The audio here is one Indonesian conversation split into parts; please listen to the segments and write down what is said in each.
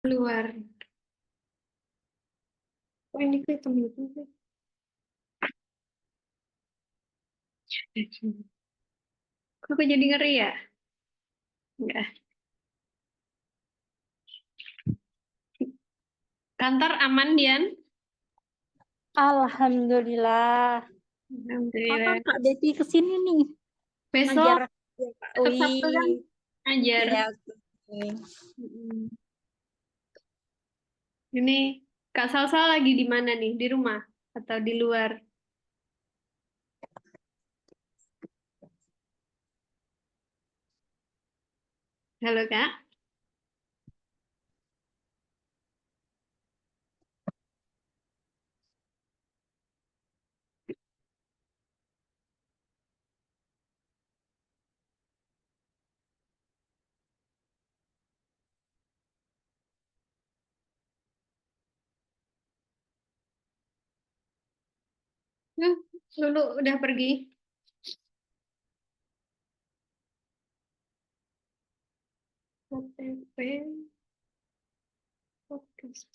Keluar. Oh, ini kelihatan itu. Kok aku jadi ngeri ya? Enggak. Kantor aman, Dian? Alhamdulillah. Kapan Alhamdulillah. Kak Deti kesini nih? Ngajar Besok, ya, Kak. besok Sabtu kan? Wih, Ajar. ya. Oke. Mm-mm. Ini Kak Salsa lagi di mana nih? Di rumah atau di luar? Halo Kak. Lulu udah pergi. KTP, fokus.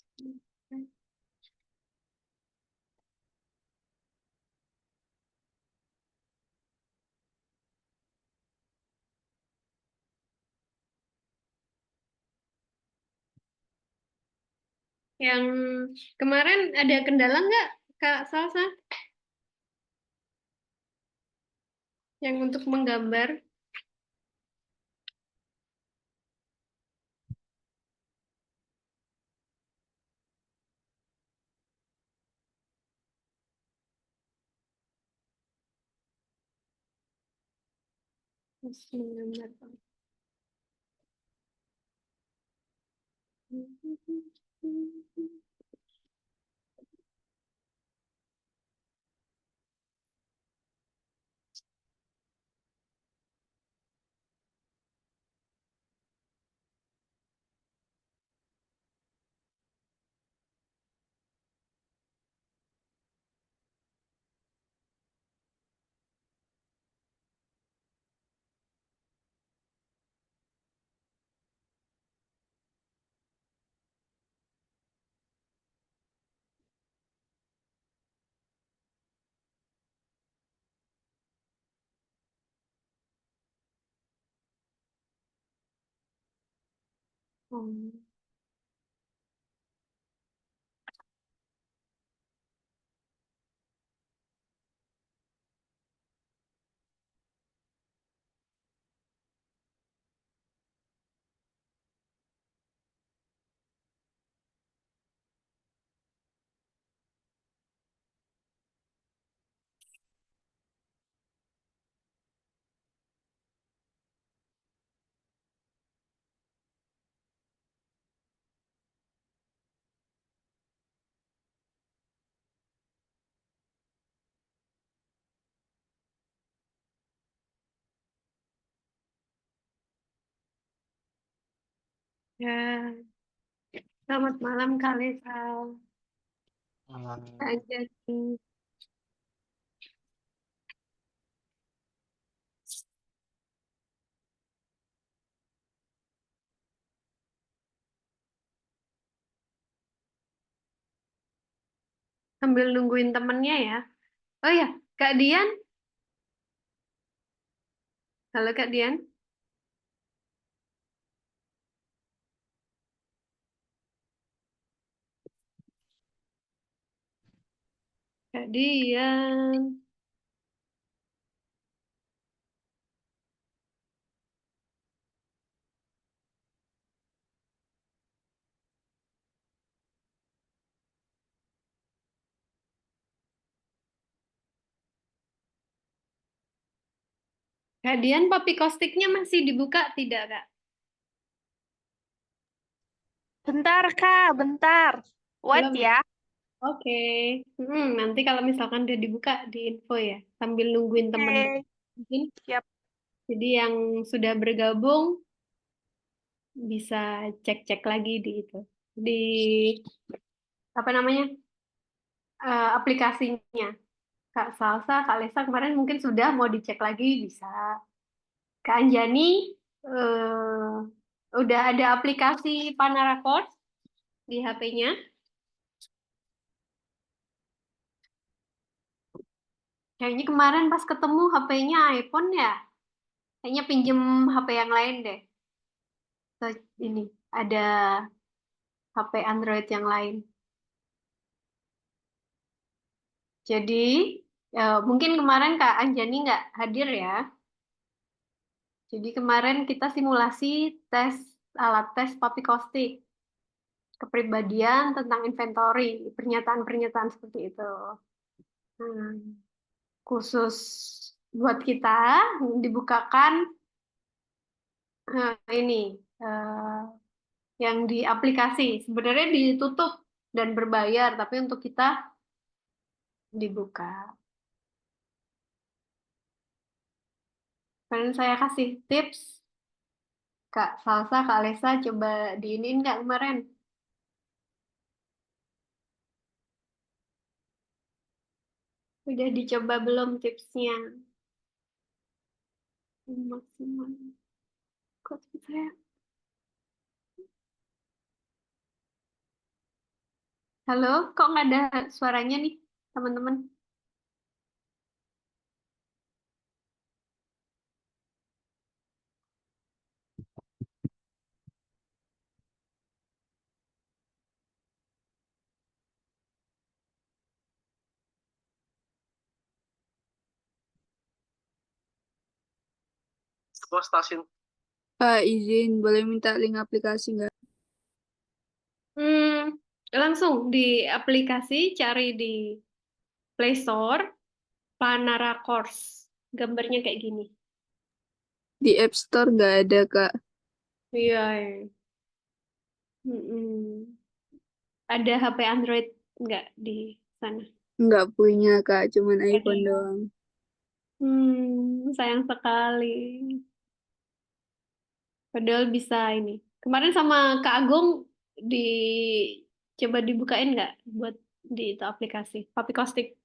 Yang kemarin ada kendala nggak Kak Salsa? Yang untuk menggambar? Terus menggambar. Oh. Ya, selamat malam Kak Lesa. Aja nih. Sambil nungguin temennya ya. Oh ya, Kak Dian. Halo Kak Dian. Kak Dian. Kak Dian, Papi Kostiknya masih dibuka tidak, Kak? Bentar, Kak, bentar. Wait Belum ya? ya. Oke. Nanti kalau misalkan udah dibuka di info ya, sambil nungguin temen Oke, mungkin. siap. Jadi yang sudah bergabung bisa cek-cek lagi di itu. Di apa namanya? Aplikasinya. Kak Salsa, Kak Lesa kemarin mungkin sudah mau dicek lagi bisa. Kak Anjani udah ada aplikasi Panara Course. di HP-nya. Kayaknya kemarin pas ketemu HP-nya iPhone ya. Kayaknya pinjem HP yang lain deh. Ini ada HP Android yang lain. Jadi mungkin kemarin Kak Anjani nggak hadir ya. Jadi kemarin kita simulasi tes alat tes Papikostik, kepribadian tentang inventory, pernyataan-pernyataan seperti itu. Hmm, khusus buat kita dibukakan ini yang di aplikasi. Sebenarnya ditutup dan berbayar, tapi untuk kita dibuka. Kemarin saya kasih tips, Kak Salsa, Kak Alesa, coba diinin nggak kemarin? Udah dicoba belum tipsnya? Maksimal. Kok saya? Halo, kok nggak ada suaranya nih, teman-teman? Sebuah stasiun. Izin, boleh minta link aplikasi nggak? Hmm, langsung di aplikasi, cari di Play Store, Planara Course. Gambarnya kayak gini. Di App Store nggak ada, Kak. Iya. Mm-mm. Ada HP Android nggak di sana? Nggak punya, Kak. Cuman iPhone Ada. doang. Sayang sekali. Padahal bisa ini. Kemarin sama Kak Agung di coba dibukain nggak buat di itu aplikasi Papi Kostik.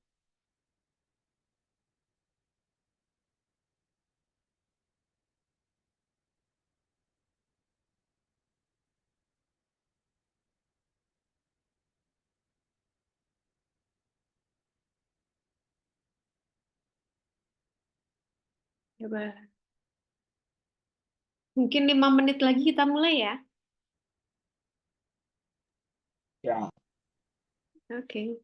Coba. Mungkin 5 menit lagi kita mulai ya. Ya. Oke.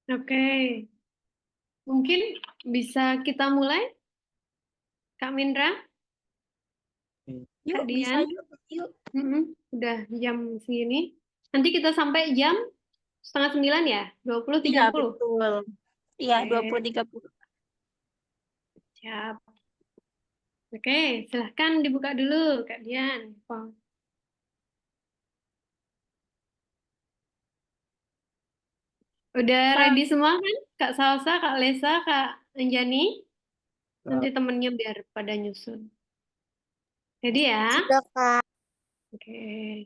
Oke. Mungkin bisa kita mulai, Kak Mindra, Kak Yuk, bisa Dian. yuk. Yuk. Udah jam segini. Nanti kita sampai jam 8:30 ya? Iya, 20.30. betul. Iya, Oke, 20-30. siap. Oke, silahkan dibuka dulu, Kak Dian. Udah Kak, ready semua kan? Kak Salsa, Kak Lesa, Kak Anjani? Nanti temennya biar pada nyusun. Ready ya? sudah, Kak. Oke.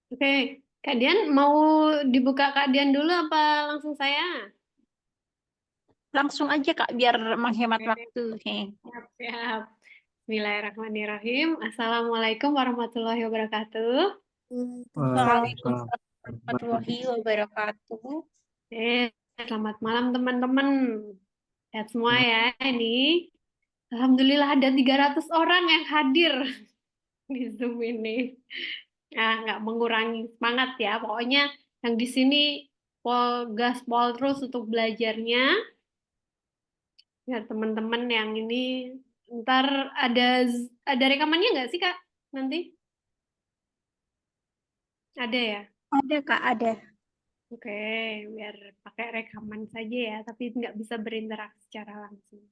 Oke, Kak Dian mau dibuka Kak Dian dulu apa langsung saya? Langsung aja, Kak, biar menghemat Oke, waktu. Heh. siap. Bismillahirrahmanirrahim. Assalamualaikum warahmatullahi wabarakatuh. Waalaikumsalam warahmatullahi wabarakatuh. Selamat malam teman-teman. Sehat semua ya ini. Alhamdulillah ada 300 orang yang hadir di Zoom ini. Nggak mengurangi semangat ya. Pokoknya yang di sini gaspol terus untuk belajarnya. Ya teman-teman yang ini ntar ada ada rekamannya nggak sih Kak? Nanti ada ya? Ada, Kak, ada. Oke, biar pakai rekaman saja ya, tapi nggak bisa berinteraksi secara langsung.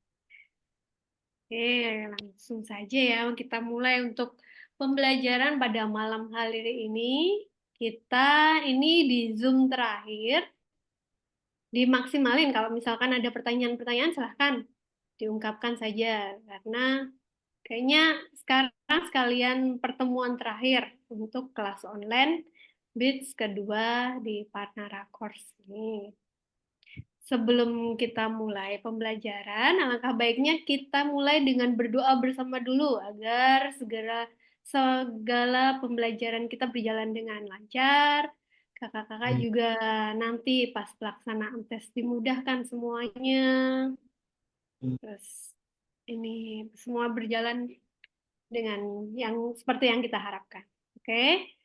Oke, langsung saja ya kita mulai untuk pembelajaran pada malam hari ini. Kita ini di Zoom terakhir dimaksimalin kalau misalkan ada pertanyaan-pertanyaan silahkan diungkapkan saja karena kayaknya sekarang sekalian pertemuan terakhir untuk kelas online BITS kedua di Partnera Course ini. Sebelum kita mulai pembelajaran, alangkah baiknya kita mulai dengan berdoa bersama dulu agar segala pembelajaran kita berjalan dengan lancar. Kakak-kakak juga nanti pas pelaksanaan tes dimudahkan semuanya. Terus ini semua berjalan dengan yang seperti yang kita harapkan. Oke,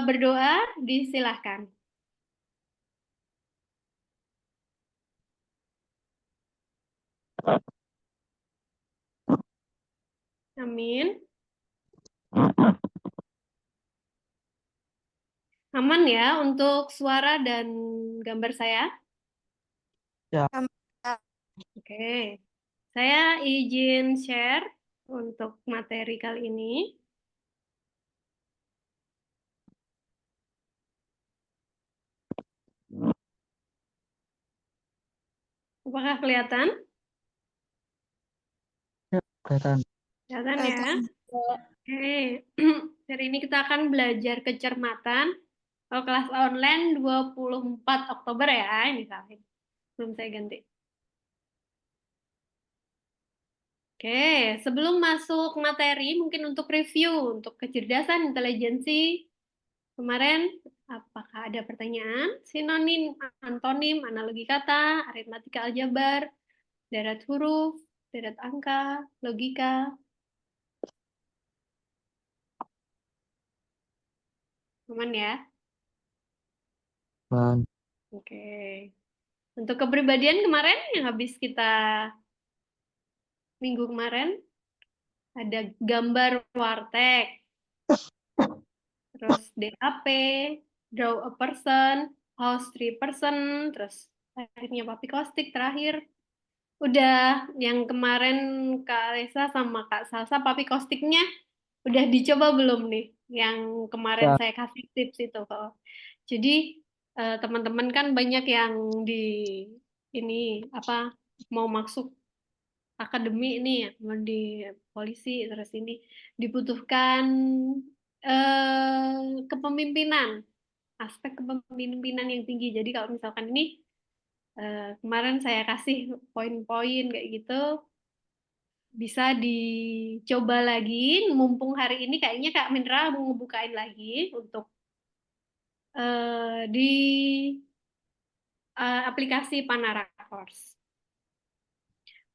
berdoa disilahkan. Amin. Aman ya untuk suara dan gambar saya? Ya. Oke, saya izin share untuk materi kali ini. Apakah kelihatan? Kelihatan. Kelihatan ya? Oke, hari ini kita akan belajar kecermatan. Kalau kelas online 24 Oktober ya, ini salah. Belum saya ganti. Oke, sebelum masuk materi, mungkin untuk review, untuk kecerdasan, intelijensi, kemarin apakah ada pertanyaan? Sinonim, antonim, analogi kata, aritmatika aljabar, deret huruf, deret angka, logika. Aman ya? Oke. Untuk kepribadian kemarin yang habis kita minggu kemarin, ada gambar warteg, terus DAP, draw a person, host 3 person, terus akhirnya Papi Kostik terakhir. Udah yang kemarin Kak Lesa sama Kak Salsa Papi Kostiknya udah dicoba belum nih? Yang kemarin Ya. saya kasih tips itu. Jadi teman-teman kan banyak yang di ini apa mau masuk akademi nih, mau di polisi terus ini dibutuhkan kepemimpinan, aspek kepemimpinan yang tinggi. Jadi kalau misalkan ini kemarin saya kasih poin-poin kayak gitu, bisa dicoba lagi. Mumpung hari ini kayaknya Kak Mindra mau ngebukain lagi untuk di aplikasi Panara Course.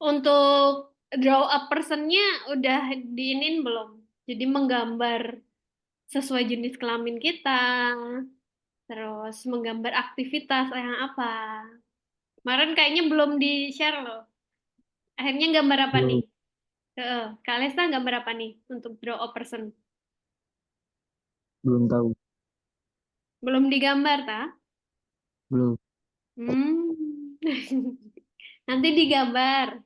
Untuk draw a person-nya udah diinin belum? Jadi menggambar sesuai jenis kelamin kita, terus menggambar aktivitas yang apa. Kemarin kayaknya belum di-share loh. Akhirnya gambar apa nih? Kak Lesta gambar apa nih untuk draw a person? Belum tahu. Belum digambar, ta? Belum. Hmm. Nanti digambar.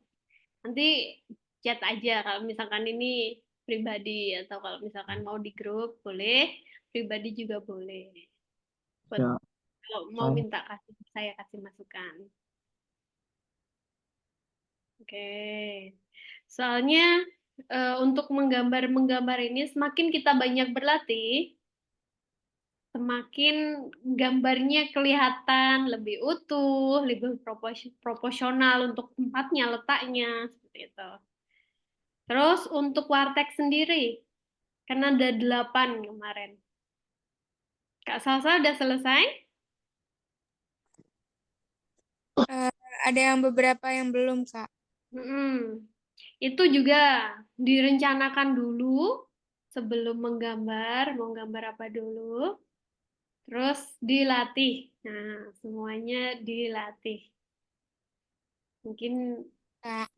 Nanti chat aja kalau misalkan ini pribadi atau kalau misalkan mau di grup boleh, pribadi juga boleh. Buat Ya, kalau mau minta saya kasih masukan. Oke. Soalnya untuk menggambar ini semakin kita banyak berlatih, semakin gambarnya kelihatan lebih utuh, lebih proporsional untuk tempatnya, letaknya, seperti itu. Terus untuk warteg sendiri, karena ada 8 kemarin. Kak Salsa udah selesai? Ada yang beberapa yang belum, Kak. Itu juga direncanakan dulu sebelum menggambar, mau gambar apa dulu. Terus dilatih. Nah, semuanya dilatih. Mungkin Kak.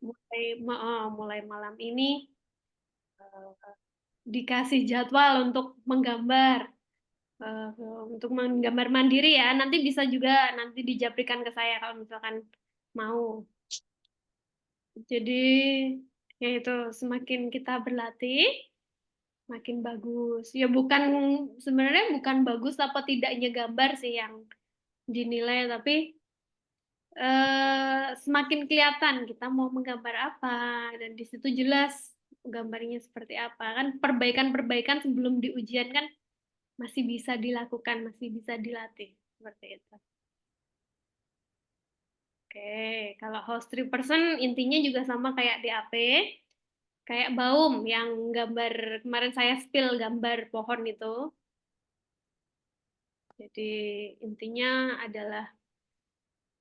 mulai malam ini dikasih jadwal untuk menggambar. Untuk menggambar mandiri ya. Nanti bisa juga nanti dijaprikan ke saya kalau misalkan mau. Jadi ya itu semakin kita berlatih, makin bagus. Ya bukan sebenarnya bukan bagus apa tidaknya gambar sih yang dinilai, tapi semakin kelihatan kita mau menggambar apa dan di situ jelas gambarnya seperti apa. Kan perbaikan-perbaikan sebelum di ujian kan masih bisa dilakukan, masih bisa dilatih seperti itu. Oke, kalau host 3 person intinya juga sama kayak DAP, kayak Baum yang gambar kemarin saya spill gambar pohon itu. Jadi intinya adalah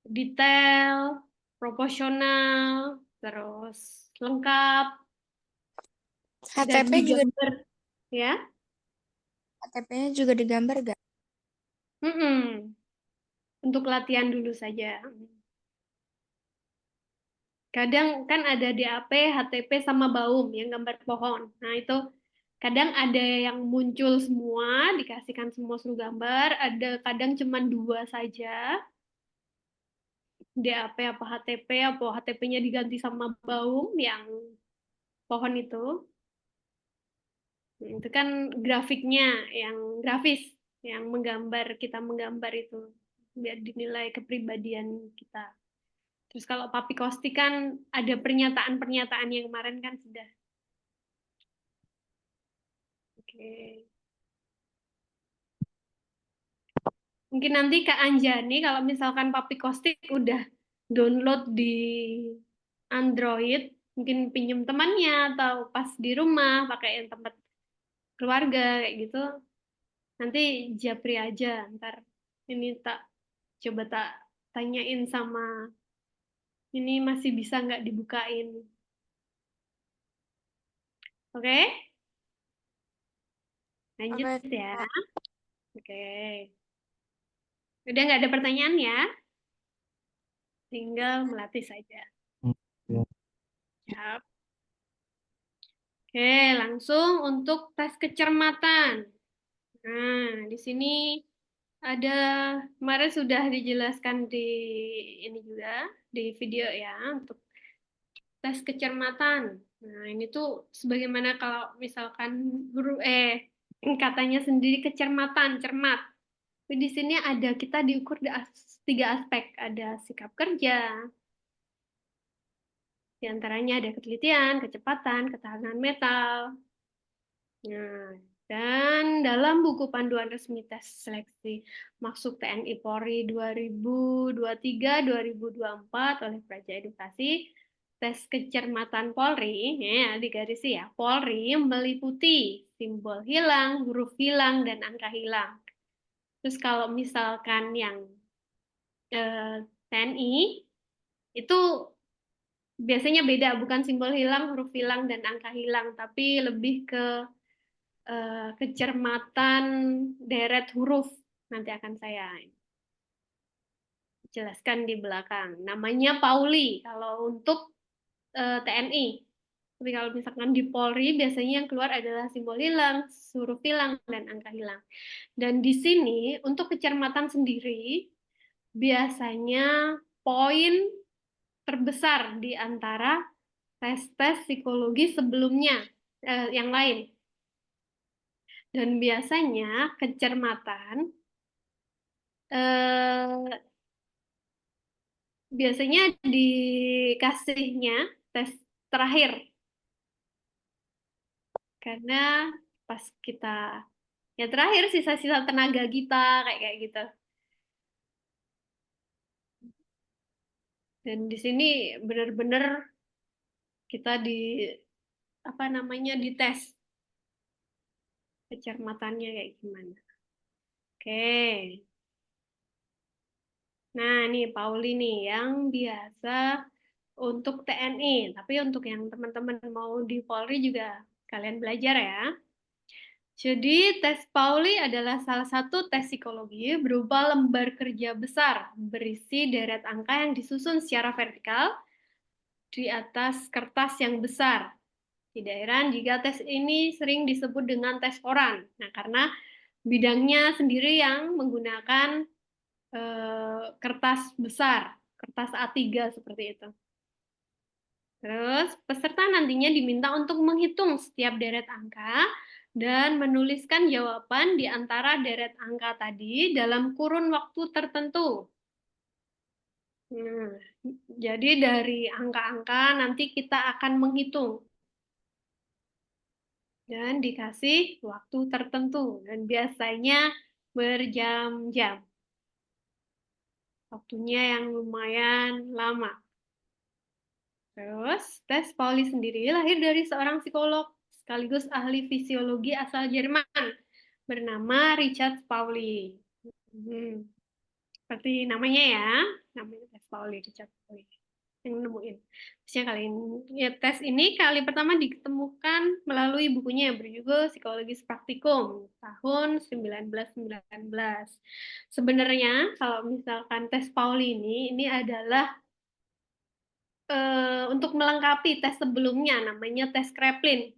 detail, proporsional, terus lengkap dan HTP juga digambar ya. HTP-nya juga digambar gak? Untuk latihan dulu saja. Kadang kan ada DAP, HTP sama Baum yang gambar pohon. Nah, itu kadang ada yang muncul semua, dikasihkan semua suruh gambar, ada kadang cuma 2 saja. DAP apa HTP-nya diganti sama Baum yang pohon itu. Itu kan grafiknya yang grafis, yang kita menggambar itu biar dinilai kepribadian kita. Terus kalau Papi Kosti kan ada pernyataan-pernyataan yang kemarin kan sudah. Oke. Mungkin nanti Kak Anjani kalau misalkan Papi Kosti udah download di Android, mungkin pinjam temannya atau pas di rumah pakai yang tempat keluarga kayak gitu. Nanti japri aja ntar ini coba tak tanyain sama ini masih bisa nggak dibukain. Oke? Lanjut Oke, ya. Kak. Oke. Udah nggak ada pertanyaan ya? Tinggal melatih saja. Ya. Siap. Oke, langsung untuk tes kecermatan. Nah, di sini ada kemarin sudah dijelaskan di ini juga di video ya untuk tes kecermatan. Nah, ini tuh sebagaimana kalau misalkan guru katanya sendiri kecermatan, cermat. Tapi di sini ada kita diukur di 3 aspek, ada sikap kerja, di antaranya ada ketelitian, kecepatan, ketahanan mental. Nah, dan dalam buku panduan resmi tes seleksi masuk TNI Polri 2023-2024 oleh Praja Edukasi, tes kecermatan Polri, ya digarisi ya, Polri meliputi simbol hilang, huruf hilang, dan angka hilang. Terus kalau misalkan yang TNI itu biasanya beda, bukan simbol hilang, huruf hilang, dan angka hilang, tapi lebih ke kecermatan deret huruf. Nanti akan saya jelaskan di belakang. Namanya Pauli kalau untuk TNI. Tapi kalau misalkan di Polri biasanya yang keluar adalah simbol hilang, huruf hilang, dan angka hilang. Dan di sini untuk kecermatan sendiri biasanya poin terbesar di antara tes-tes psikologi sebelumnya yang lain. Dan biasanya kecermatan biasanya dikasihnya tes terakhir. Karena pas kita ya terakhir sisa-sisa tenaga kita kayak gitu. Dan di sini benar-benar kita dites kecermatannya kayak gimana. Oke. Nah, nih Pauli nih yang biasa untuk TNI, tapi untuk yang teman-teman mau di Polri juga kalian belajar ya. Jadi, tes Pauli adalah salah satu tes psikologi berupa lembar kerja besar berisi deret angka yang disusun secara vertikal di atas kertas yang besar. Tidak heran jika tes ini sering disebut dengan tes koran. Nah, karena bidangnya sendiri yang menggunakan kertas besar, kertas A3 seperti itu. Terus, peserta nantinya diminta untuk menghitung setiap deret angka dan menuliskan jawaban di antara deret angka tadi dalam kurun waktu tertentu. Nah, jadi dari angka-angka nanti kita akan menghitung dan dikasih waktu tertentu dan biasanya berjam-jam. Waktunya yang lumayan lama. Terus, tes Pauli sendiri lahir dari seorang psikolog sekaligus ahli fisiologi asal Jerman bernama Richard Pauli. Seperti namanya ya, namanya tes Pauli, Richard Pauli. Yang nemuin. Tes ini kali pertama ditemukan melalui bukunya yang berjudul Psikologis Praktikum tahun 1919. Sebenarnya kalau misalkan tes Pauli ini adalah untuk melengkapi tes sebelumnya, namanya tes Kraepelin.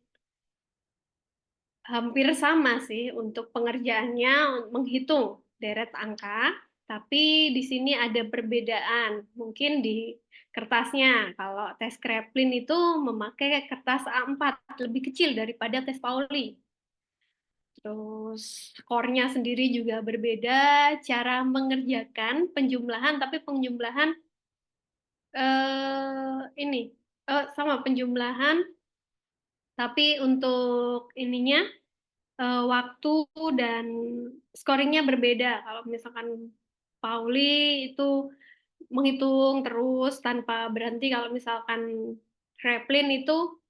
Hampir sama sih untuk pengerjaannya menghitung deret angka, tapi di sini ada perbedaan. Mungkin di kertasnya, kalau tes Kraepelin itu memakai kertas A4, lebih kecil daripada tes Pauli. Terus skornya sendiri juga berbeda, cara mengerjakan penjumlahan, tapi penjumlahan ini sama penjumlahan, tapi untuk ininya waktu dan scoringnya berbeda. Kalau misalkan Pauli itu menghitung terus tanpa berhenti, kalau misalkan Kraepelin itu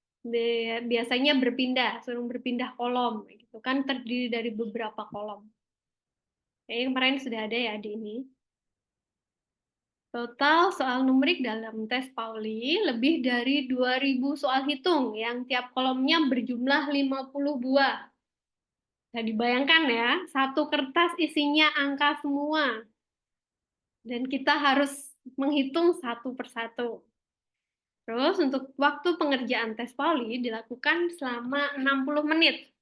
biasanya suruh berpindah kolom, gitu kan terdiri dari beberapa kolom. Kayaknya kemarin sudah ada ya di ini. Total soal numerik dalam tes Pauli lebih dari 2.000 soal hitung yang tiap kolomnya berjumlah 50 buah. Nah, dibayangkan ya, satu kertas isinya angka semua. Dan kita harus menghitung satu persatu. Terus untuk waktu pengerjaan tes Pauli dilakukan selama 60 menit.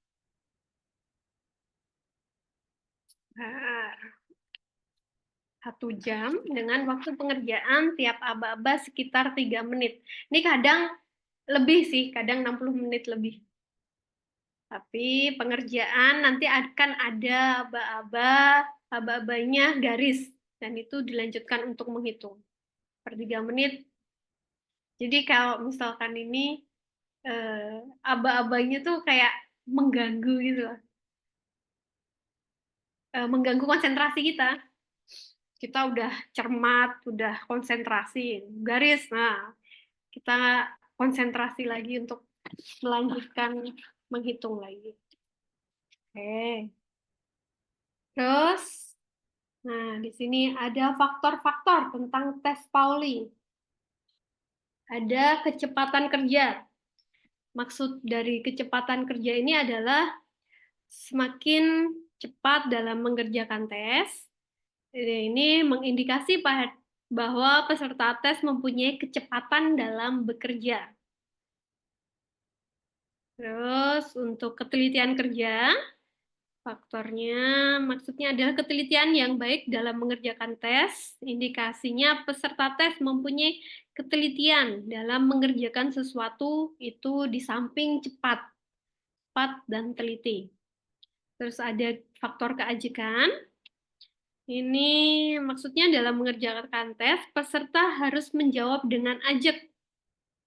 Nah, 1 jam dengan waktu pengerjaan tiap aba-aba sekitar 3 menit. Ini kadang lebih sih, kadang 60 menit lebih. Tapi pengerjaan nanti akan ada aba-abanya garis. Dan itu dilanjutkan untuk menghitung. Per 3 menit. Jadi kalau misalkan ini aba-abanya tuh kayak mengganggu gitu loh. Mengganggu konsentrasi kita. Kita udah cermat, udah konsentrasi, garis. Nah, kita konsentrasi lagi untuk melanjutkan menghitung lagi. Oke. Terus, nah di sini ada faktor-faktor tentang tes Pauli. ada kecepatan kerja. Maksud dari kecepatan kerja ini adalah semakin cepat dalam mengerjakan tes. Ini mengindikasi bahwa peserta tes mempunyai kecepatan dalam bekerja. Terus untuk ketelitian kerja, faktornya maksudnya adalah ketelitian yang baik dalam mengerjakan tes. Indikasinya peserta tes mempunyai ketelitian dalam mengerjakan sesuatu itu di samping cepat dan teliti. Terus ada faktor keajekan. Ini maksudnya dalam mengerjakan tes, peserta harus menjawab dengan ajak.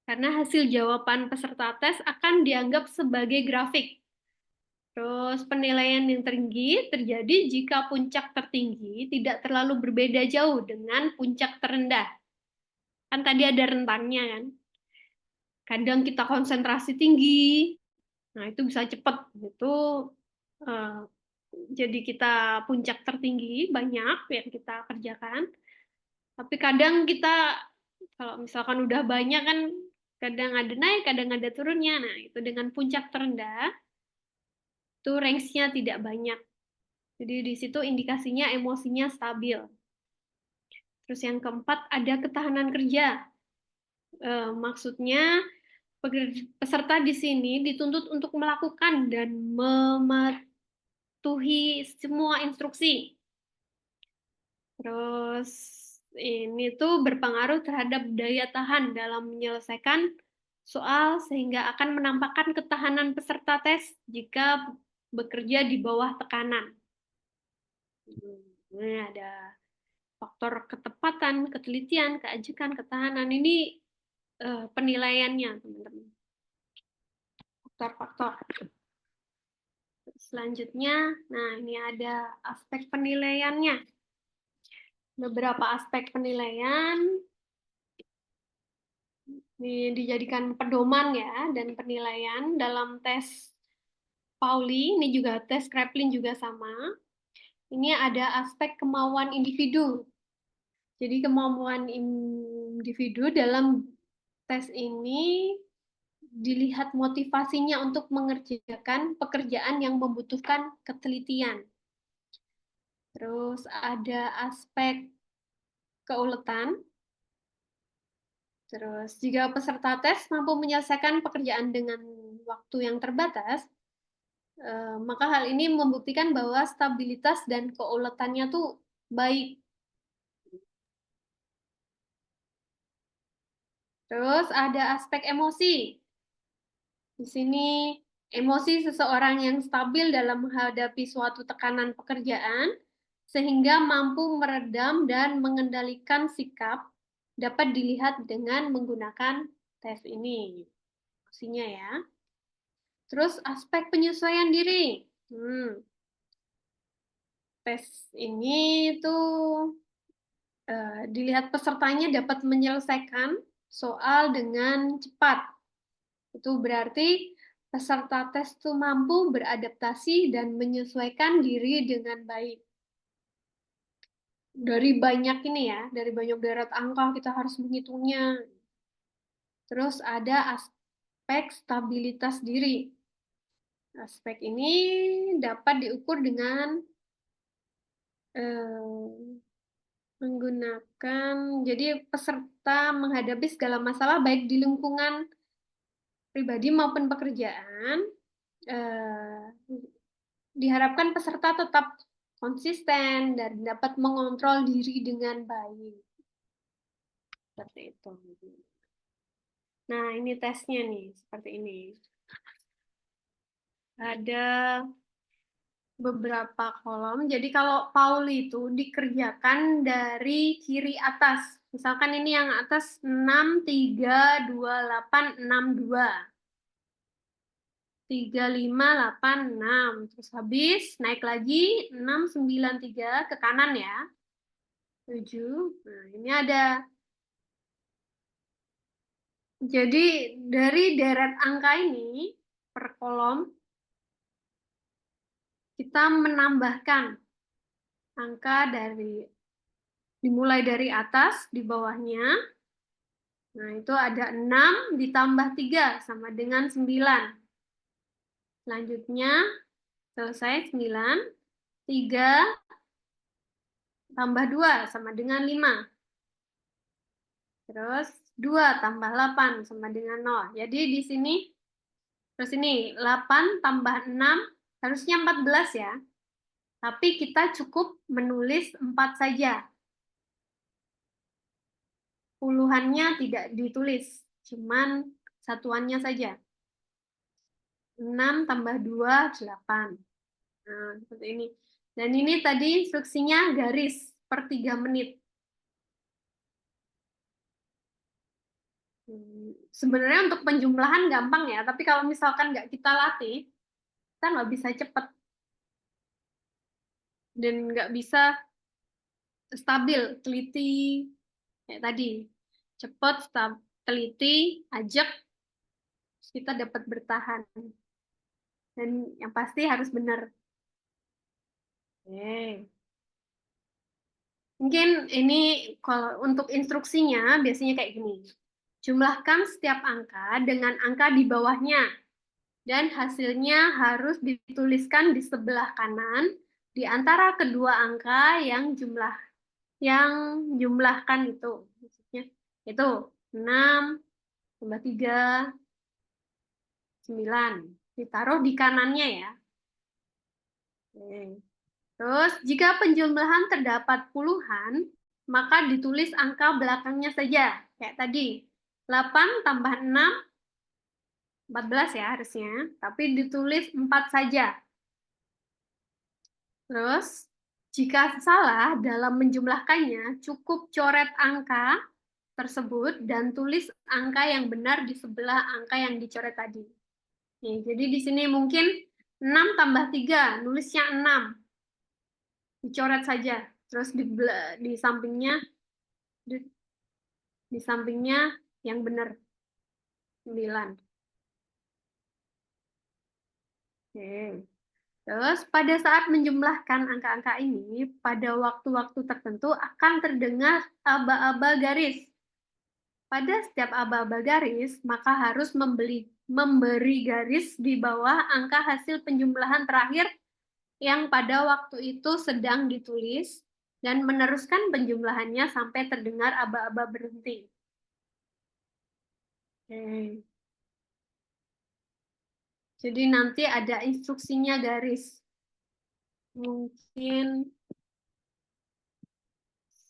Karena hasil jawaban peserta tes akan dianggap sebagai grafik. Terus penilaian yang tinggi terjadi jika puncak tertinggi tidak terlalu berbeda jauh dengan puncak terendah. Kan tadi ada rentangnya kan. Kadang kita konsentrasi tinggi, nah itu bisa cepat. Itu jadi kita puncak tertinggi banyak yang kita kerjakan. Tapi kadang kita kalau misalkan udah banyak kan kadang ada naik, kadang ada turunnya. Nah, itu dengan puncak terendah itu range-nya tidak banyak. Jadi di situ indikasinya emosinya stabil. Terus yang keempat ada ketahanan kerja. Maksudnya peserta di sini dituntut untuk melakukan dan mematuhi semua instruksi. Terus ini tuh berpengaruh terhadap daya tahan dalam menyelesaikan soal sehingga akan menampakkan ketahanan peserta tes jika bekerja di bawah tekanan. Ini ada faktor ketepatan, ketelitian, keajekan, ketahanan. Ini penilaiannya, teman-teman. Faktor-faktor. Selanjutnya, nah ini ada aspek penilaiannya. Beberapa aspek penilaian ini dijadikan pedoman ya dan penilaian dalam tes Pauli, ini juga tes Kraepelin juga sama. Ini ada aspek kemauan individu. Jadi kemampuan individu dalam tes ini dilihat motivasinya untuk mengerjakan pekerjaan yang membutuhkan ketelitian. Terus ada aspek keuletan. Terus jika peserta tes mampu menyelesaikan pekerjaan dengan waktu yang terbatas, maka hal ini membuktikan bahwa stabilitas dan keuletannya tuh baik. Terus ada aspek emosi. Di sini emosi seseorang yang stabil dalam menghadapi suatu tekanan pekerjaan sehingga mampu meredam dan mengendalikan sikap dapat dilihat dengan menggunakan tes ini. Emosinya ya. Terus aspek penyesuaian diri. Tes ini tuh dilihat pesertanya dapat menyelesaikan soal dengan cepat. Itu berarti peserta tes tuh mampu beradaptasi dan menyesuaikan diri dengan baik. Dari banyak ini ya, dari banyak deret angka kita harus menghitungnya. Terus ada aspek stabilitas diri. Aspek ini dapat diukur dengan menggunakan, jadi peserta menghadapi segala masalah baik di lingkungan pribadi maupun pekerjaan, diharapkan peserta tetap konsisten dan dapat mengontrol diri dengan baik. Seperti itu. Nah, ini tesnya nih, seperti ini. Ada beberapa kolom. Jadi kalau Pauli itu dikerjakan dari kiri atas. Misalkan ini yang atas 6, 3, 2, 8, 6, 2. 3, 5, 8, 6. Terus habis naik lagi 6, 9, 3 ke kanan ya. 7. Nah, ini ada. Jadi dari deret angka ini per kolom kita menambahkan angka dari dimulai dari atas di bawahnya Nah, itu ada 6 ditambah 3 sama dengan 9. Selanjutnya, selesai 9. 3 tambah 2 sama dengan 5. Terus 2 tambah 8 sama dengan 0. Jadi di sini, terus ini 8 tambah 6, harusnya 14 ya. Tapi kita cukup menulis 4 saja. Puluhannya tidak ditulis, cuman satuannya saja. 6 tambah 2, 8. Nah, seperti ini. Dan ini tadi instruksinya garis per 3 menit. Sebenarnya untuk penjumlahan gampang ya, tapi kalau misalkan nggak kita latih, kita nggak bisa cepat. Dan nggak bisa stabil, teliti, kayak tadi. Cepat, teliti, ajak, kita dapat bertahan. Dan yang pasti harus benar. Oke. Mungkin ini kalau untuk instruksinya biasanya kayak gini. Jumlahkan setiap angka dengan angka di bawahnya. Dan hasilnya harus dituliskan di sebelah kanan di antara kedua angka yang jumlahkan itu. Maksudnya itu 6 tambah 3, 9. Ditaruh di kanannya ya. Oke. Terus, jika penjumlahan terdapat puluhan, maka ditulis angka belakangnya saja. Kayak tadi, 8 tambah 6, 14 ya harusnya, tapi ditulis 4 saja. Terus, jika salah dalam menjumlahkannya, cukup coret angka tersebut dan tulis angka yang benar di sebelah angka yang dicoret tadi. Nih, jadi di sini mungkin 6 tambah 3, nulisnya 6. Dicoret saja. Terus di sampingnya di sampingnya yang benar 9. Oke. Terus pada saat menjumlahkan angka-angka ini pada waktu-waktu tertentu akan terdengar aba-aba garis. Pada setiap aba-aba garis maka harus memberi garis di bawah angka hasil penjumlahan terakhir yang pada waktu itu sedang ditulis dan meneruskan penjumlahannya sampai terdengar aba-aba berhenti. Oke. Jadi nanti ada instruksinya garis. Mungkin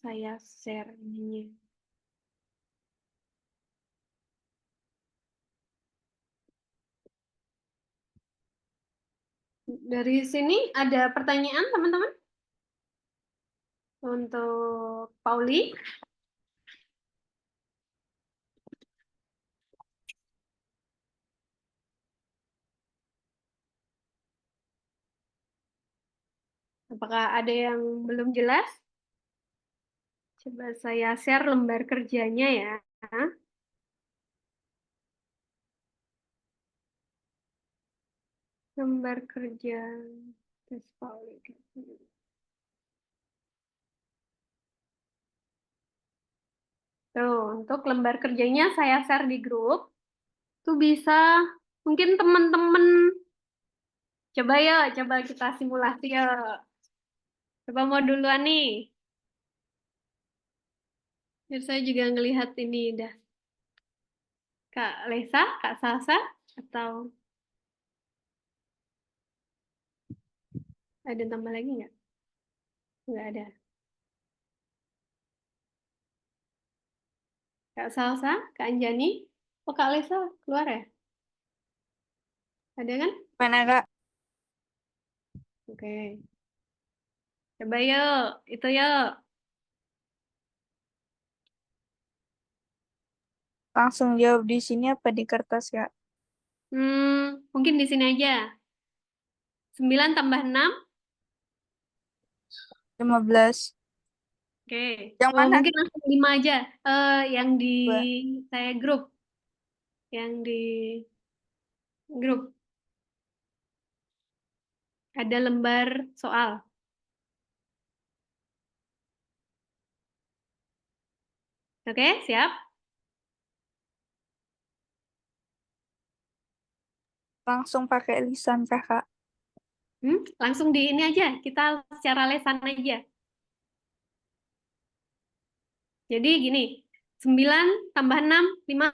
saya share ini. Dari sini ada pertanyaan, teman-teman? Untuk Pauli. Apakah ada yang belum jelas? Coba saya share lembar kerjanya ya. Lembar kerja tes Pauli. Tuh, untuk lembar kerjanya saya share di grup. Tuh bisa, mungkin teman-teman coba ya, coba kita simulasi ya. Coba mau duluan nih. Biar saya juga ngelihat ini dah. Kak Lesa, Kak Salsa, atau ada tambah lagi nggak? Nggak ada. Kak Salsa, Kak Anjani, oh Kak Lesa keluar ya? Ada kan? Mana Kak? Oke. Coba yuk, itu yuk. Langsung jawab di sini apa di kertas Kak? Mungkin di sini aja. 9 tambah 6. 15. Oke. Yang Oh, mana? mungkin langsung 5 aja. Yang di Dua. saya grup. Yang di grup. Ada lembar soal. Oke, siap? Langsung pakai lisan, Kakak. Langsung di ini aja, kita secara lesan aja. Jadi gini, 9 tambah 6, 5.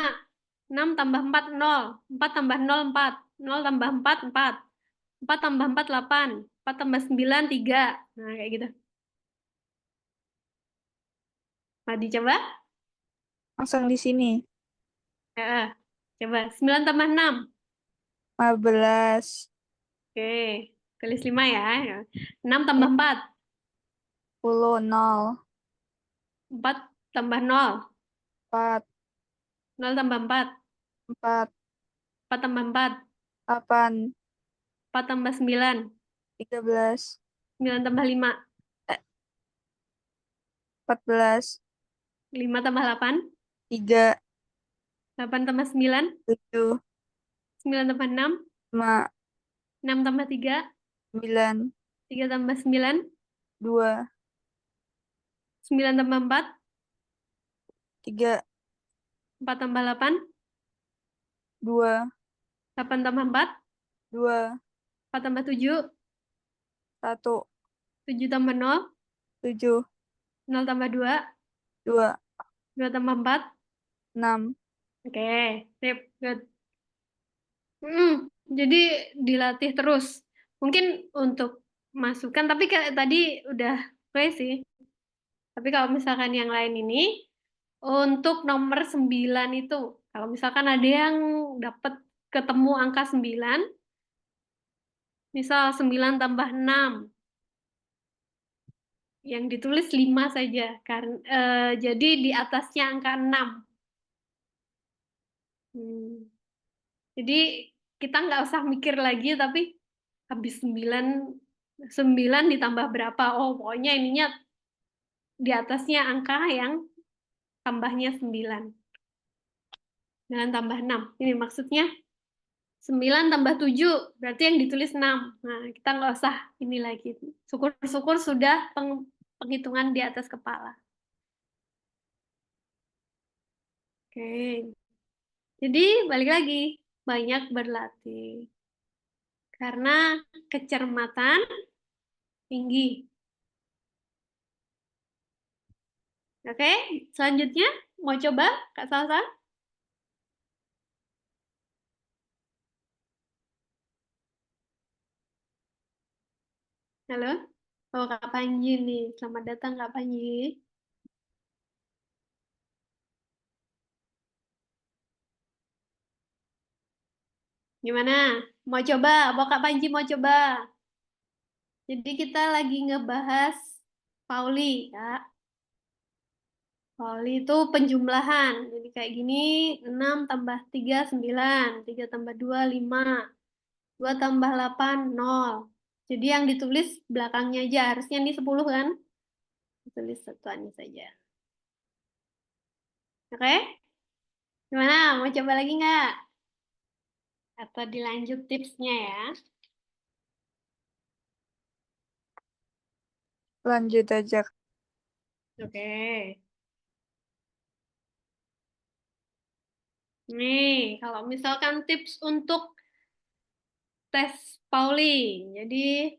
6 tambah 4, 0. 4 tambah 0, 4. 0 tambah 4, 4. 4 tambah 4, 8. 4 tambah 9, 3. Nah, kayak gitu. Nah, dicoba. Langsung di sini. Ya, coba. 9 tambah 6. 15. Oke, tulis 5 ya. 6 tambah 4. 10, 0. 4 tambah 0. 4, 0 tambah 4. 4, 4 tambah 4. 8, 4 tambah 9. 13, 9 tambah 5. 14, 5 tambah 8. 3, 8 tambah 9. 7, 9 tambah 6. 5, 6 tambah 3. 9, 3 tambah 9. 2, 9 tambah 4. 3, 4 tambah 8. 2, 8 tambah 4. 2, 4 tambah 7. 1, 7 tambah 0. 7, 0 tambah 2. 2, 2 tambah 4. 6. Oke, sip, good. Jadi dilatih terus. Mungkin untuk masukan, tapi kayak tadi udah oke sih. Tapi kalau misalkan yang lain ini, untuk nomor 9 itu, kalau misalkan ada yang dapat ketemu angka 9, misal 9 tambah 6, yang ditulis 5 saja, karena jadi di atasnya angka 6. Jadi kita nggak usah mikir lagi, tapi habis 9 ditambah berapa? Oh, pokoknya ininya di atasnya angka yang tambahnya 9. Dengan tambah 6. Ini maksudnya 9 tambah 7, berarti yang ditulis 6. Nah, kita nggak usah ini lagi. Syukur-syukur sudah penghitungan di atas kepala. Oke. Jadi, balik lagi. Banyak berlatih. Karena kecermatan tinggi. Oke, selanjutnya mau coba Kak Salsa? Halo? Oh, Kak Panji nih. Selamat datang Kak Panji. Gimana? Mau coba? Mau Kak Panji mau coba? Jadi kita lagi ngebahas Pauli, Kak. Pauli itu penjumlahan. Jadi kayak gini, 6 tambah 3, 9. 3 tambah 2, 5. 2 tambah 8, 0. Jadi yang ditulis belakangnya aja. Harusnya ini 10 kan? Ditulis satuannya saja. Oke? Gimana? Mau coba lagi nggak? Atau dilanjut tipsnya ya? Lanjut aja. Oke. Nih, kalau misalkan tips untuk tes Pauli. Jadi,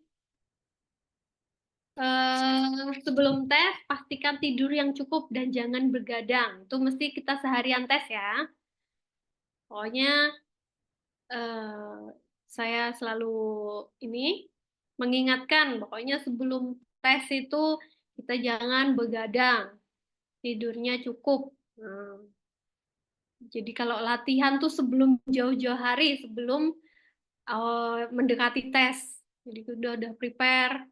sebelum tes, pastikan tidur yang cukup dan jangan begadang. Itu mesti kita seharian tes ya. Pokoknya, saya selalu ini mengingatkan, pokoknya sebelum tes itu kita jangan begadang. Tidurnya cukup. Jadi kalau latihan tuh sebelum jauh-jauh hari, sebelum mendekati tes. Jadi udah prepare.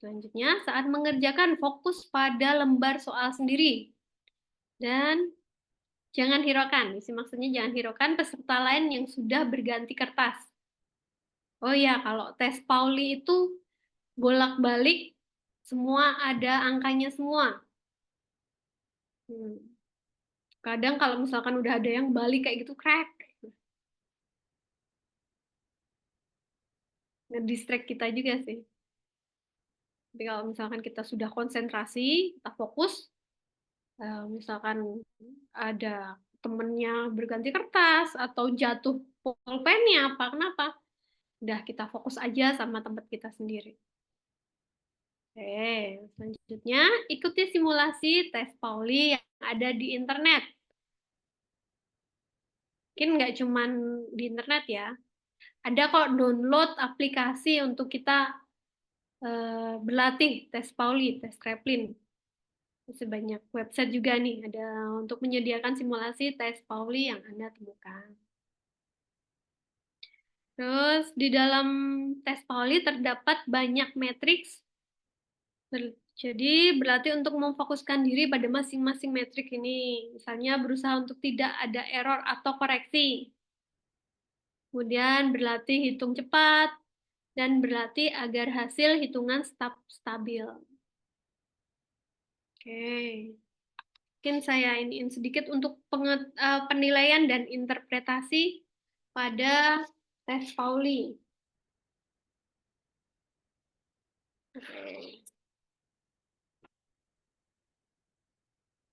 Selanjutnya, saat mengerjakan fokus pada lembar soal sendiri. Dan jangan hiraukan. Maksudnya jangan hiraukan peserta lain yang sudah berganti kertas. Oh ya, kalau tes Pauli itu bolak-balik semua ada angkanya semua. Kadang kalau misalkan udah ada yang balik kayak gitu, crack. Nge-distract kita juga sih. Tapi kalau misalkan kita sudah konsentrasi, kita fokus, misalkan ada temennya berganti kertas atau jatuh pulpennya apa. Kenapa? Udah kita fokus aja sama tempat kita sendiri. Oke, selanjutnya ikuti simulasi tes Pauli yang ada di internet. Mungkin nggak cuman di internet ya. Ada kok download aplikasi untuk kita berlatih tes Pauli, tes Kraepelin. Masih banyak website juga nih ada untuk menyediakan simulasi tes Pauli yang Anda temukan. Terus di dalam tes Pauli terdapat banyak matriks. Jadi berarti untuk memfokuskan diri pada masing-masing metrik ini. Misalnya berusaha untuk tidak ada error atau koreksi. Kemudian berlatih hitung cepat dan berlatih agar hasil hitungan stabil. Oke. Mungkin saya iniin sedikit untuk penilaian dan interpretasi pada tes Pauli. Oke.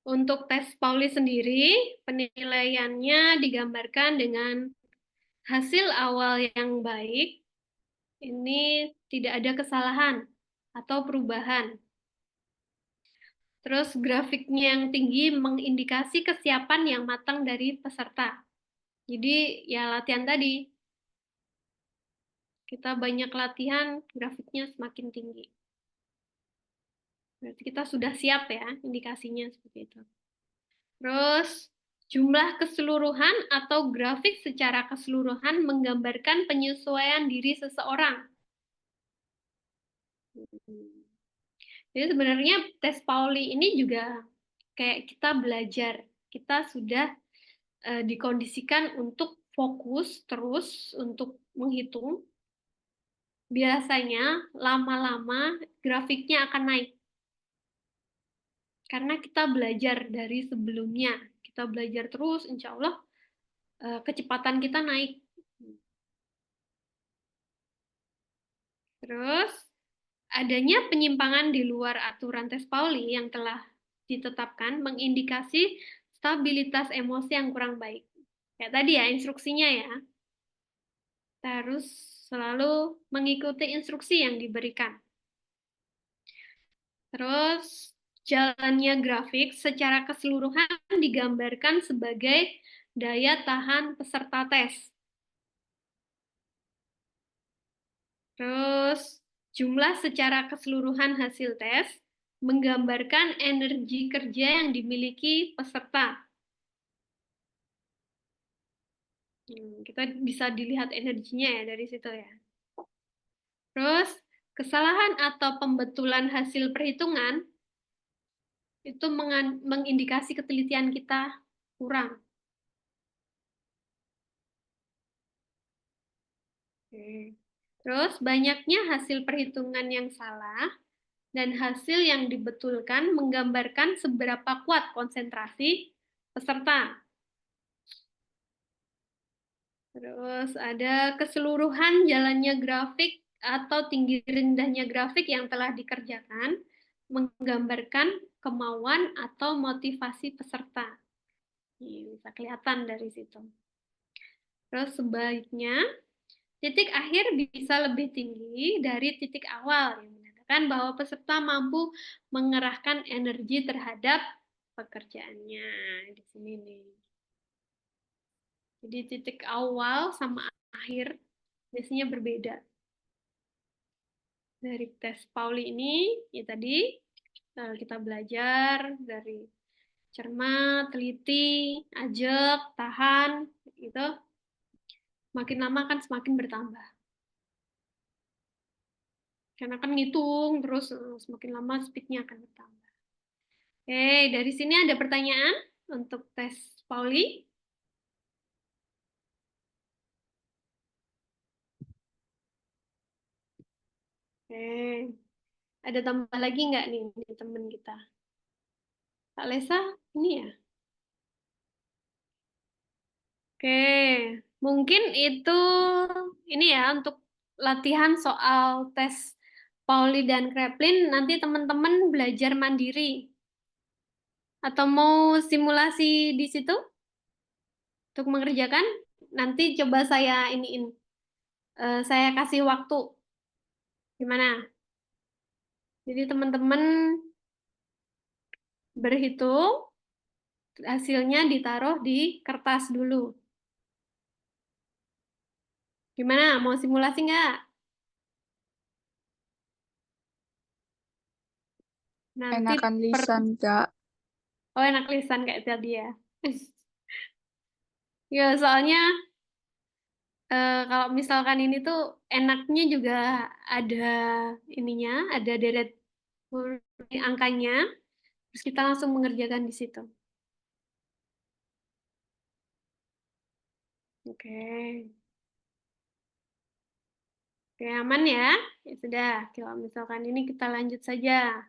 Untuk tes Pauli sendiri, penilaiannya digambarkan dengan hasil awal yang baik, ini tidak ada kesalahan atau perubahan. Terus grafiknya yang tinggi mengindikasi kesiapan yang matang dari peserta. Jadi ya latihan tadi, kita banyak latihan, grafiknya semakin tinggi. Berarti kita sudah siap ya, indikasinya seperti itu. Terus jumlah keseluruhan atau grafik secara keseluruhan menggambarkan penyesuaian diri seseorang. Jadi sebenarnya tes Pauli ini juga kayak kita belajar. Kita sudah dikondisikan untuk fokus terus untuk menghitung. Biasanya lama-lama grafiknya akan naik. Karena kita belajar dari sebelumnya. Kita belajar terus, insya Allah kecepatan kita naik. Terus, adanya penyimpangan di luar aturan tes Pauli yang telah ditetapkan mengindikasi stabilitas emosi yang kurang baik. Kayak tadi ya, instruksinya ya. Terus selalu mengikuti instruksi yang diberikan. Terus, jalannya grafik secara keseluruhan digambarkan sebagai daya tahan peserta tes. Terus, jumlah secara keseluruhan hasil tes menggambarkan energi kerja yang dimiliki peserta. Kita bisa dilihat energinya ya dari situ ya. Terus, kesalahan atau pembetulan hasil perhitungan itu mengindikasi ketelitian kita kurang. Oke. Terus, banyaknya hasil perhitungan yang salah dan hasil yang dibetulkan menggambarkan seberapa kuat konsentrasi peserta. Terus ada keseluruhan jalannya grafik atau tinggi rendahnya grafik yang telah dikerjakan menggambarkan kemauan atau motivasi peserta. Ini bisa kelihatan dari situ. Terus sebaiknya titik akhir bisa lebih tinggi dari titik awal yang menandakan bahwa peserta mampu mengerahkan energi terhadap pekerjaannya. Di sini nih. Jadi titik awal sama akhir biasanya berbeda. Dari tes Pauli ini, ya tadi kita belajar dari cermat, teliti, ajak, tahan, gitu. Makin lama kan semakin bertambah. Karena kan ngitung, terus semakin lama speed-nya akan bertambah. Oke, dari sini ada pertanyaan untuk tes Pauli. Oke, ada tambah lagi nggak nih teman kita? Kak Lesa, ini ya? Oke, mungkin itu ini ya untuk latihan soal tes Pauli dan Kraepelin. Nanti teman-teman belajar mandiri. Atau mau simulasi di situ untuk mengerjakan? nanti coba saya iniin. Saya kasih waktu. Gimana? Jadi teman-teman berhitung, hasilnya ditaruh di kertas dulu. Gimana? Mau simulasi nggak? Nanti Enakan lisan, Kak. Oh, enak lisan kayak tadi ya. Ya, soalnya kalau misalkan ini tuh enaknya juga ada ininya, ada deret angkanya, terus kita langsung mengerjakan di situ. Oke. Oke, aman ya? Ya sudah, kalau misalkan ini kita lanjut saja.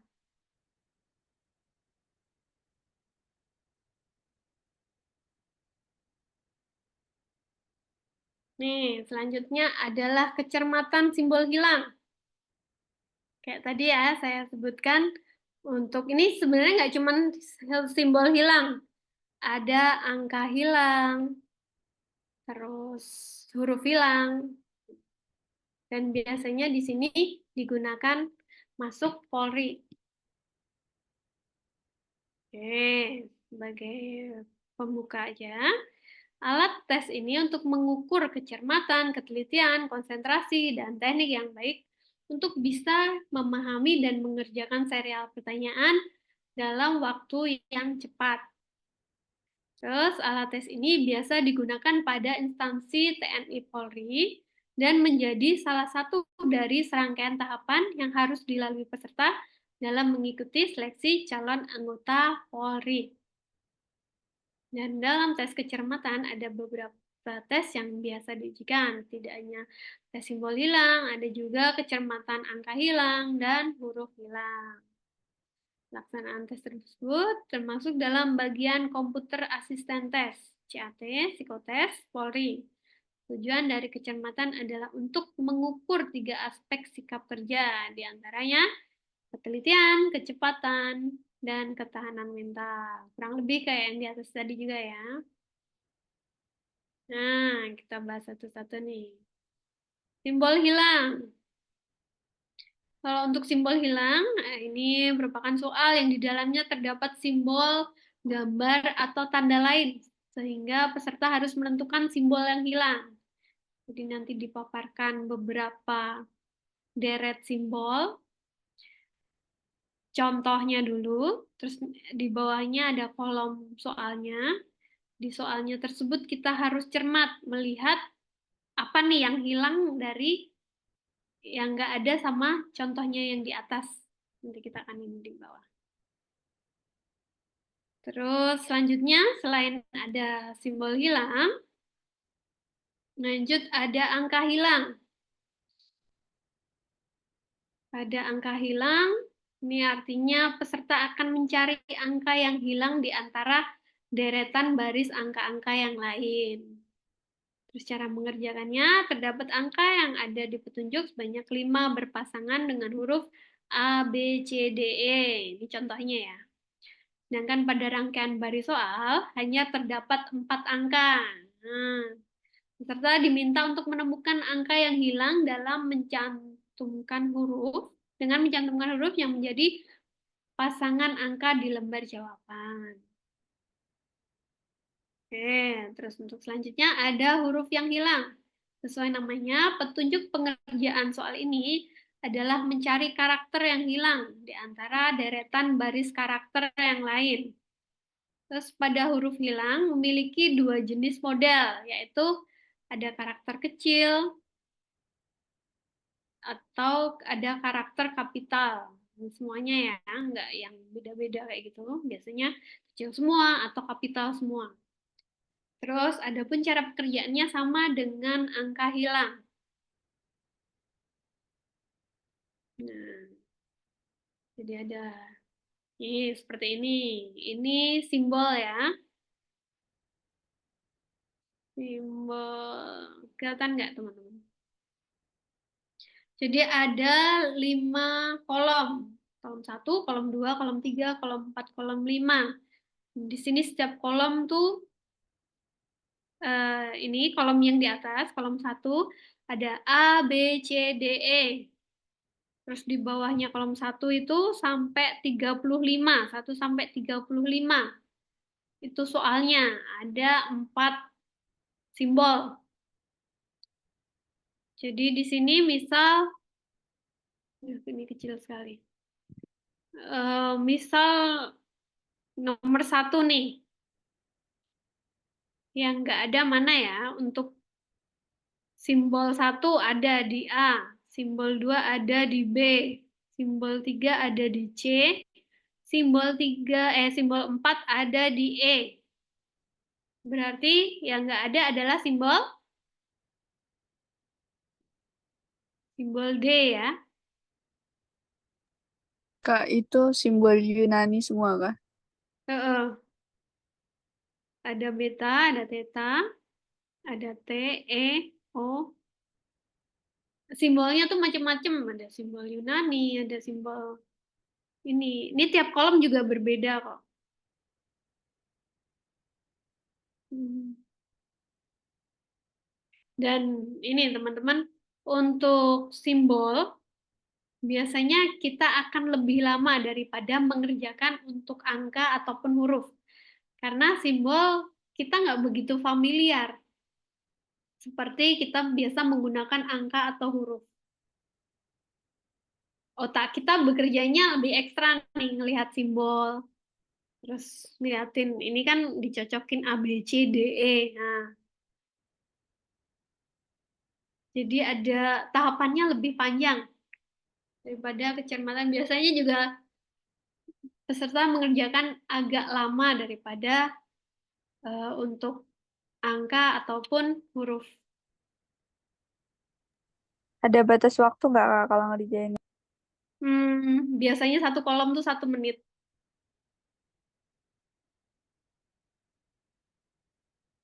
Nih, selanjutnya adalah kecermatan simbol hilang. Kayak tadi ya, saya sebutkan untuk ini sebenarnya nggak cuma simbol hilang. Ada angka hilang, terus huruf hilang, dan biasanya di sini digunakan masuk Polri. Oke, sebagai pembuka aja. Alat tes ini untuk mengukur kecermatan, ketelitian, konsentrasi, dan teknik yang baik untuk bisa memahami dan mengerjakan serial pertanyaan dalam waktu yang cepat. Terus, alat tes ini biasa digunakan pada instansi TNI Polri dan menjadi salah satu dari serangkaian tahapan yang harus dilalui peserta dalam mengikuti seleksi calon anggota Polri. Dan dalam tes kecermatan ada beberapa tes yang biasa diujikan, tidak hanya tes simbol hilang, ada juga kecermatan angka hilang dan huruf hilang. Pelaksanaan tes tersebut termasuk dalam bagian komputer asisten tes, CAT, psikotes, Polri. Tujuan dari kecermatan adalah untuk mengukur 3 aspek sikap kerja, diantaranya ketelitian, kecepatan, dan ketahanan mental. Kurang lebih kayak yang di atas tadi juga ya. Nah, kita bahas satu-satu nih. Simbol hilang. Kalau untuk simbol hilang, ini merupakan soal yang di dalamnya terdapat simbol, gambar, atau tanda lain, sehingga peserta harus menentukan simbol yang hilang. Jadi nanti dipaparkan beberapa deret simbol, contohnya dulu, terus di bawahnya ada kolom soalnya. Di soalnya tersebut kita harus cermat melihat apa nih yang hilang dari yang nggak ada sama contohnya yang di atas. Nanti kita akan ini di bawah. Terus selanjutnya, selain ada simbol hilang, lanjut ada angka hilang. Pada angka hilang, ini artinya peserta akan mencari angka yang hilang di antara deretan baris angka-angka yang lain. Terus cara mengerjakannya, terdapat angka yang ada di petunjuk sebanyak 5 berpasangan dengan huruf A, B, C, D, E. Ini contohnya ya. Sedangkan pada rangkaian baris soal, hanya terdapat 4 angka. Nah, peserta diminta untuk menemukan angka yang hilang dalam mencantumkan huruf, dengan mencantumkan huruf yang menjadi pasangan angka di lembar jawaban. Oke, terus untuk selanjutnya ada huruf yang hilang. Sesuai namanya, petunjuk pengerjaan soal ini adalah mencari karakter yang hilang di antara deretan baris karakter yang lain. Terus pada huruf hilang memiliki 2 jenis model, yaitu ada karakter kecil atau ada karakter kapital. Semuanya ya, nggak yang beda-beda kayak gitu. Biasanya kecil semua atau kapital semua. Terus ada pun cara pekerjaannya sama dengan angka hilang. Nah, jadi ada ini seperti ini. Ini simbol ya. Simbol. Kelihatan nggak teman-teman? Jadi ada 5 kolom. Kolom 1, kolom 2, kolom 3, kolom 4, kolom 5. Di sini setiap kolom tuh ini kolom yang di atas, kolom 1 ada A, B, C, D, E. Terus di bawahnya kolom 1 itu sampai 35, 1 sampai 35. Itu soalnya ada 4 simbol. Jadi di sini misal, ini kecil sekali. Misal nomor 1 nih, yang nggak ada mana ya, untuk simbol 1 ada di A, simbol 2 ada di B, simbol 3 ada di C, simbol 4 ada di E. Berarti yang nggak ada adalah simbol D ya. Kak, itu simbol Yunani semua, Kak? Heeh. Ada beta, ada theta, ada T, E, O. Simbolnya tuh macam-macam, ada simbol Yunani, ada simbol ini. Ini tiap kolom juga berbeda kok. Hmm. Dan ini teman-teman, untuk simbol biasanya kita akan lebih lama daripada mengerjakan untuk angka ataupun huruf. Karena simbol kita nggak begitu familiar. Seperti kita biasa menggunakan angka atau huruf. Otak kita bekerjanya lebih ekstra nih, ngelihat simbol. Terus ngeliatin, ini kan dicocokin A, B, C, D, E. Nah, jadi ada tahapannya lebih panjang daripada kecermatan. Biasanya juga peserta mengerjakan agak lama daripada untuk angka ataupun huruf. Ada batas waktu nggak Kak kalau ngerjain? Biasanya satu kolom tuh 1 menit.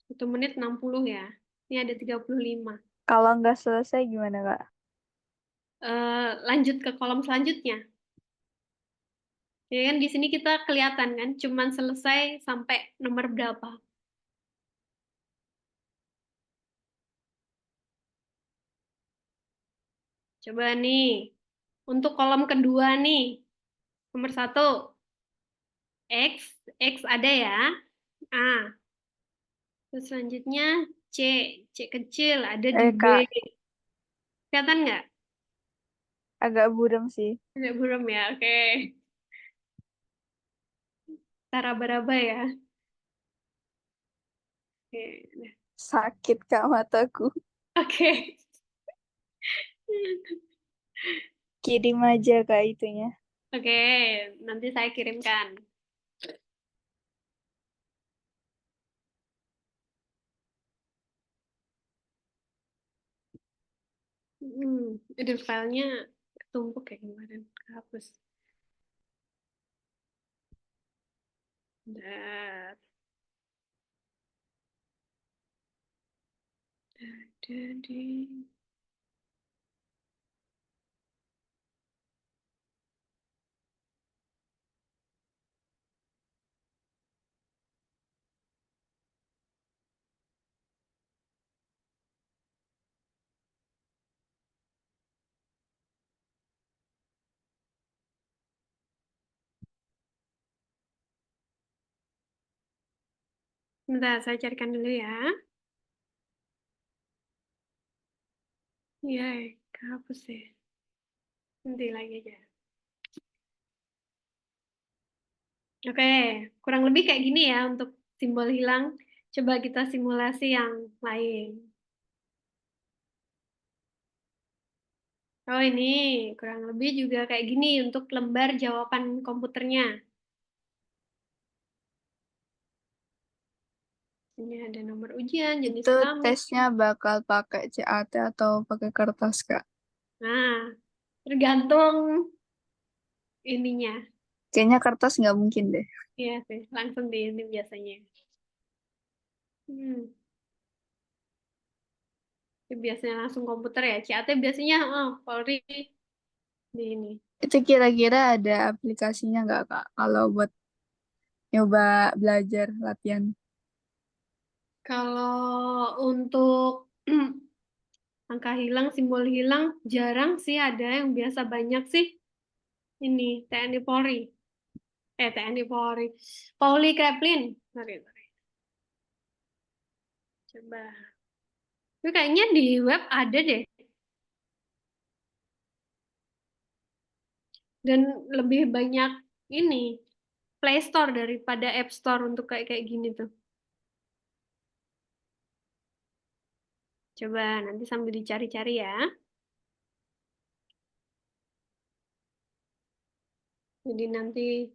Satu menit 60 ya. Ini ada 35. Kalau nggak selesai gimana Kak? Lanjut ke kolom selanjutnya. Ya kan di sini kita kelihatan kan, cuman selesai sampai nomor berapa. Coba nih, untuk kolom kedua nih, nomor 1, X ada ya, A. Terus selanjutnya C kecil ada di B. Kak, Kelihatan nggak? agak buram sih. Ada buram ya, oke. Kita raba-raba ya. Oke, nah. Sakit Kak mataku. Oke. Kirim aja Kak itunya. Oke, nanti saya kirimkan. Ada filenya ketumpuk kayak kemarin, hapus. Bentar. Jadi, bentar, saya carikan dulu ya. Iya, kehapus ya. Nanti lagi aja. Oke, kurang lebih kayak gini ya untuk simbol hilang. Coba kita simulasi yang lain. Oh ini, kurang lebih juga kayak gini untuk lembar jawaban komputernya. Ini ada nomor ujian, jenis Itu kelamin. tesnya bakal pakai CAT atau pakai kertas, Kak? Nah, tergantung ininya. Kayaknya kertas nggak mungkin deh. Iya sih, langsung di ini biasanya. Hmm. Ini biasanya langsung komputer ya. CAT biasanya Polri di ini. Itu kira-kira ada aplikasinya nggak, Kak? Kalau buat nyoba belajar latihan. Kalau untuk angka hilang, simbol hilang, jarang sih ada. Yang biasa banyak sih ini TNI Polri. TNI Polri. Pauli Kreplin. Sorry. Coba. Tapi kayaknya di web ada deh. Dan lebih banyak ini Play Store daripada App Store untuk kayak gini tuh. Coba nanti sambil dicari-cari ya. Jadi nanti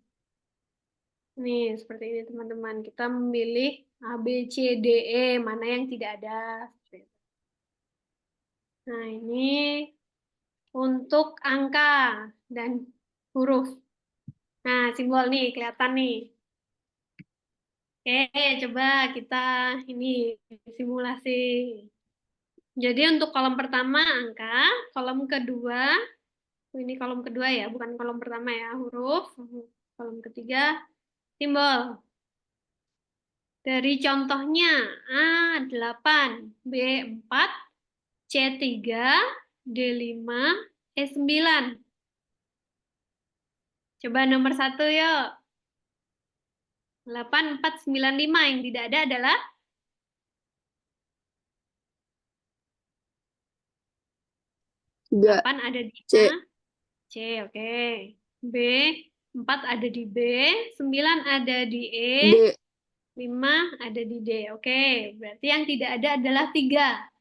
nih seperti ini teman-teman. Kita memilih A, B, C, D, E. Mana yang tidak ada. Nah ini untuk angka dan huruf. Nah simbol nih kelihatan nih. Oke, coba kita ini simulasi. Jadi untuk kolom pertama angka, kolom kedua, ini kolom kedua ya, bukan kolom pertama ya, huruf. Kolom ketiga, simbol. Dari contohnya, A8, B4, C3, D5, E9. Coba nomor 1 yuk. 8495 yang tidak ada adalah Tiga. 8 ada di C. A, C, oke. B, 4 ada di B, 9 ada di E, D. 5 ada di D. Oke, berarti yang tidak ada adalah 3.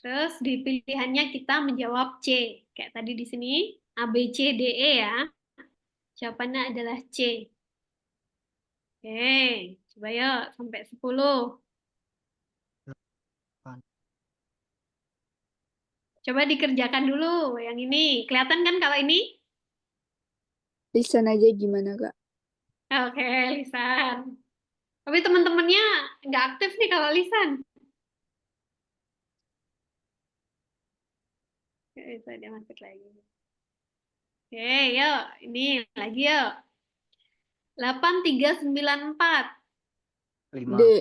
Terus di pilihannya kita menjawab C. Kayak tadi di sini, A, B, C, D, E ya. Jawabannya adalah C. Oke, coba yuk sampai 10. Coba dikerjakan dulu yang ini. Kelihatan kan kalau ini? Lisan aja gimana, Kak? Oke, lisan. Tapi teman-temannya nggak aktif nih kalau lisan. Oke, bisa dia masuk lagi. Oke, yuk. Ini lagi yuk. 8394. 5. D.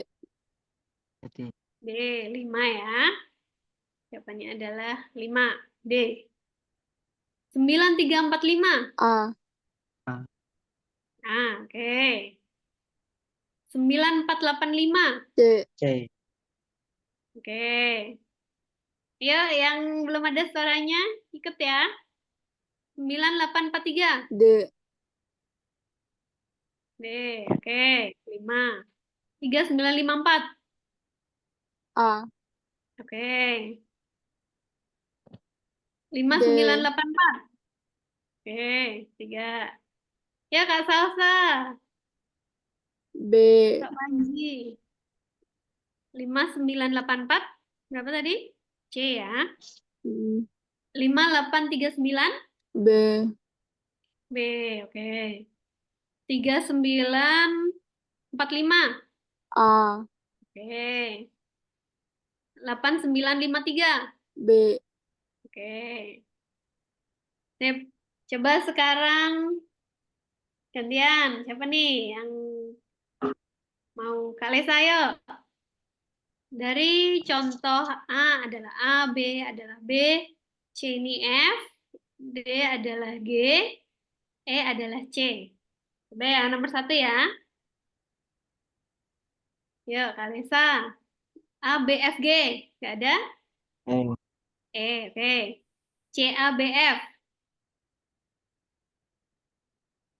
Berarti D, 5 ya. Jawabannya adalah 5. D. 9345. A. Nah, oke. 9485. C. C. Oke. Yuk, yang belum ada suaranya, ikut ya. 9843. D. D, oke. 5. 3954. A. Oke. D. 5984. Oke, 3. Ya, Kak Salsa. B. Kak Panji. 5984. Berapa tadi? C ya. 5839. B. B, oke. 3945. A. Oke. 8953. B. Oke. Sip. Coba sekarang gantian. Siapa nih yang mau Kak Lesa, yuk. Dari contoh A adalah A, B adalah B, C ini F, D adalah G, E adalah C. Coba yang nomor 1 ya. Yuk, Kak Lesa. A, B, F, G. Gak ada? E. E, oke. C, A, B, F.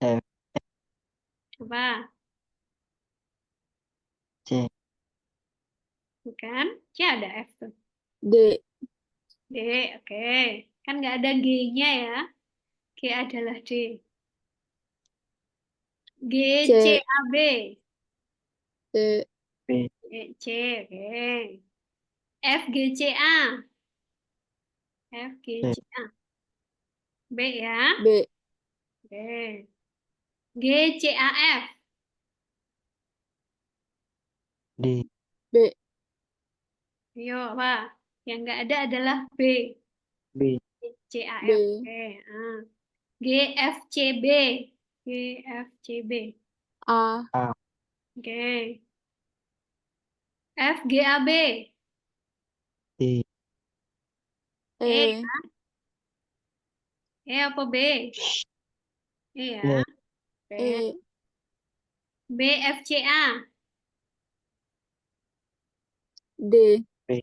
F. Coba. C. Bukan? C ada F tuh. D. D, oke. Kan nggak ada G-nya ya. G adalah D. G, C. C, A, B. C. B. C, oke. F, G, C, A. F, G, C. C, A. B ya. B. Oke. G, C, A, F. D. B. Ayo, apa? Yang nggak ada adalah B. B. C, A, B. F. Oke. G, F, C, B. G, F, C, B. A. Oke. F, G, A, B. D, E, E, E apa B? E ya. D, Oke. E, B, F, C, A. D, B,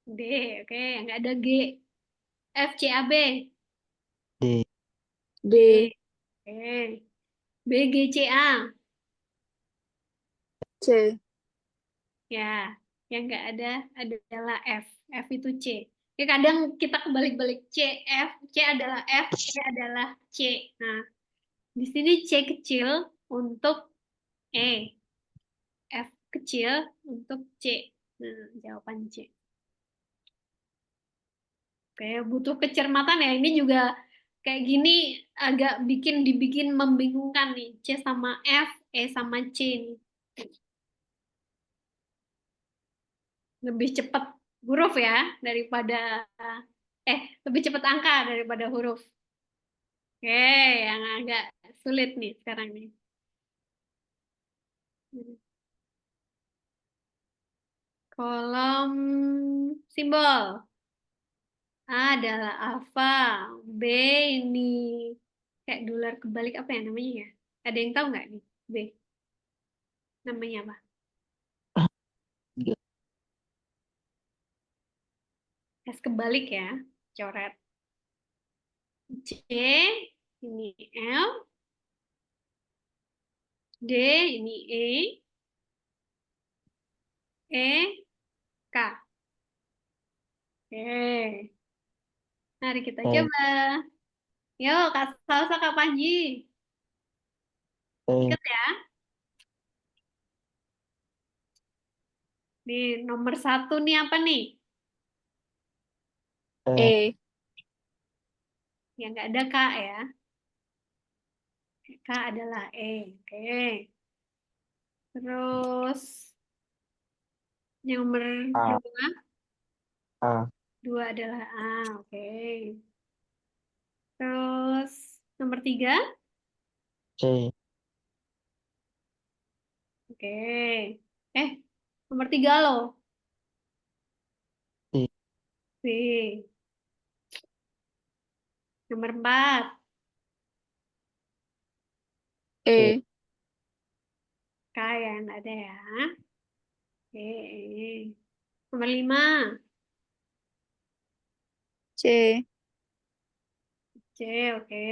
D, oke. Nggak ada G. F, C, A, B. D, D, D, oke. B, G, C, A. C, Ya, yang nggak ada adalah F. F itu C. Oke, kadang kita kebalik-balik C, F, C adalah F, C adalah C. Nah, di sini C kecil untuk E, F kecil untuk C. Nah, jawaban C. Oke, butuh kecermatan ya. Ini juga kayak gini agak dibikin membingungkan nih. C sama F, E sama C nih. Lebih cepat huruf ya daripada lebih cepat angka daripada huruf. Oke, yang agak sulit nih sekarang nih. Kolom simbol. A adalah alfa, B ini kayak dolar kebalik apa ya namanya ya? Ada yang tahu nggak nih? B namanya apa? D, S kebalik ya, coret. C ini L, D ini K. Oke, mari kita E, coba. Yuk, Kak Salsa, Kak Panji. E, Ikut ya. Nih, nomor satu nih apa nih? E, E, Yang nggak ada K ya. K adalah E. Oke. Terus yang nomor A, dua, A, dua adalah A. Oke. Terus nomor tiga. C, Oke. Nomor tiga loh. D, B. Nomor empat. E, E, K yang nggak ada ya. Oke. Nomor lima. C, C. Oke.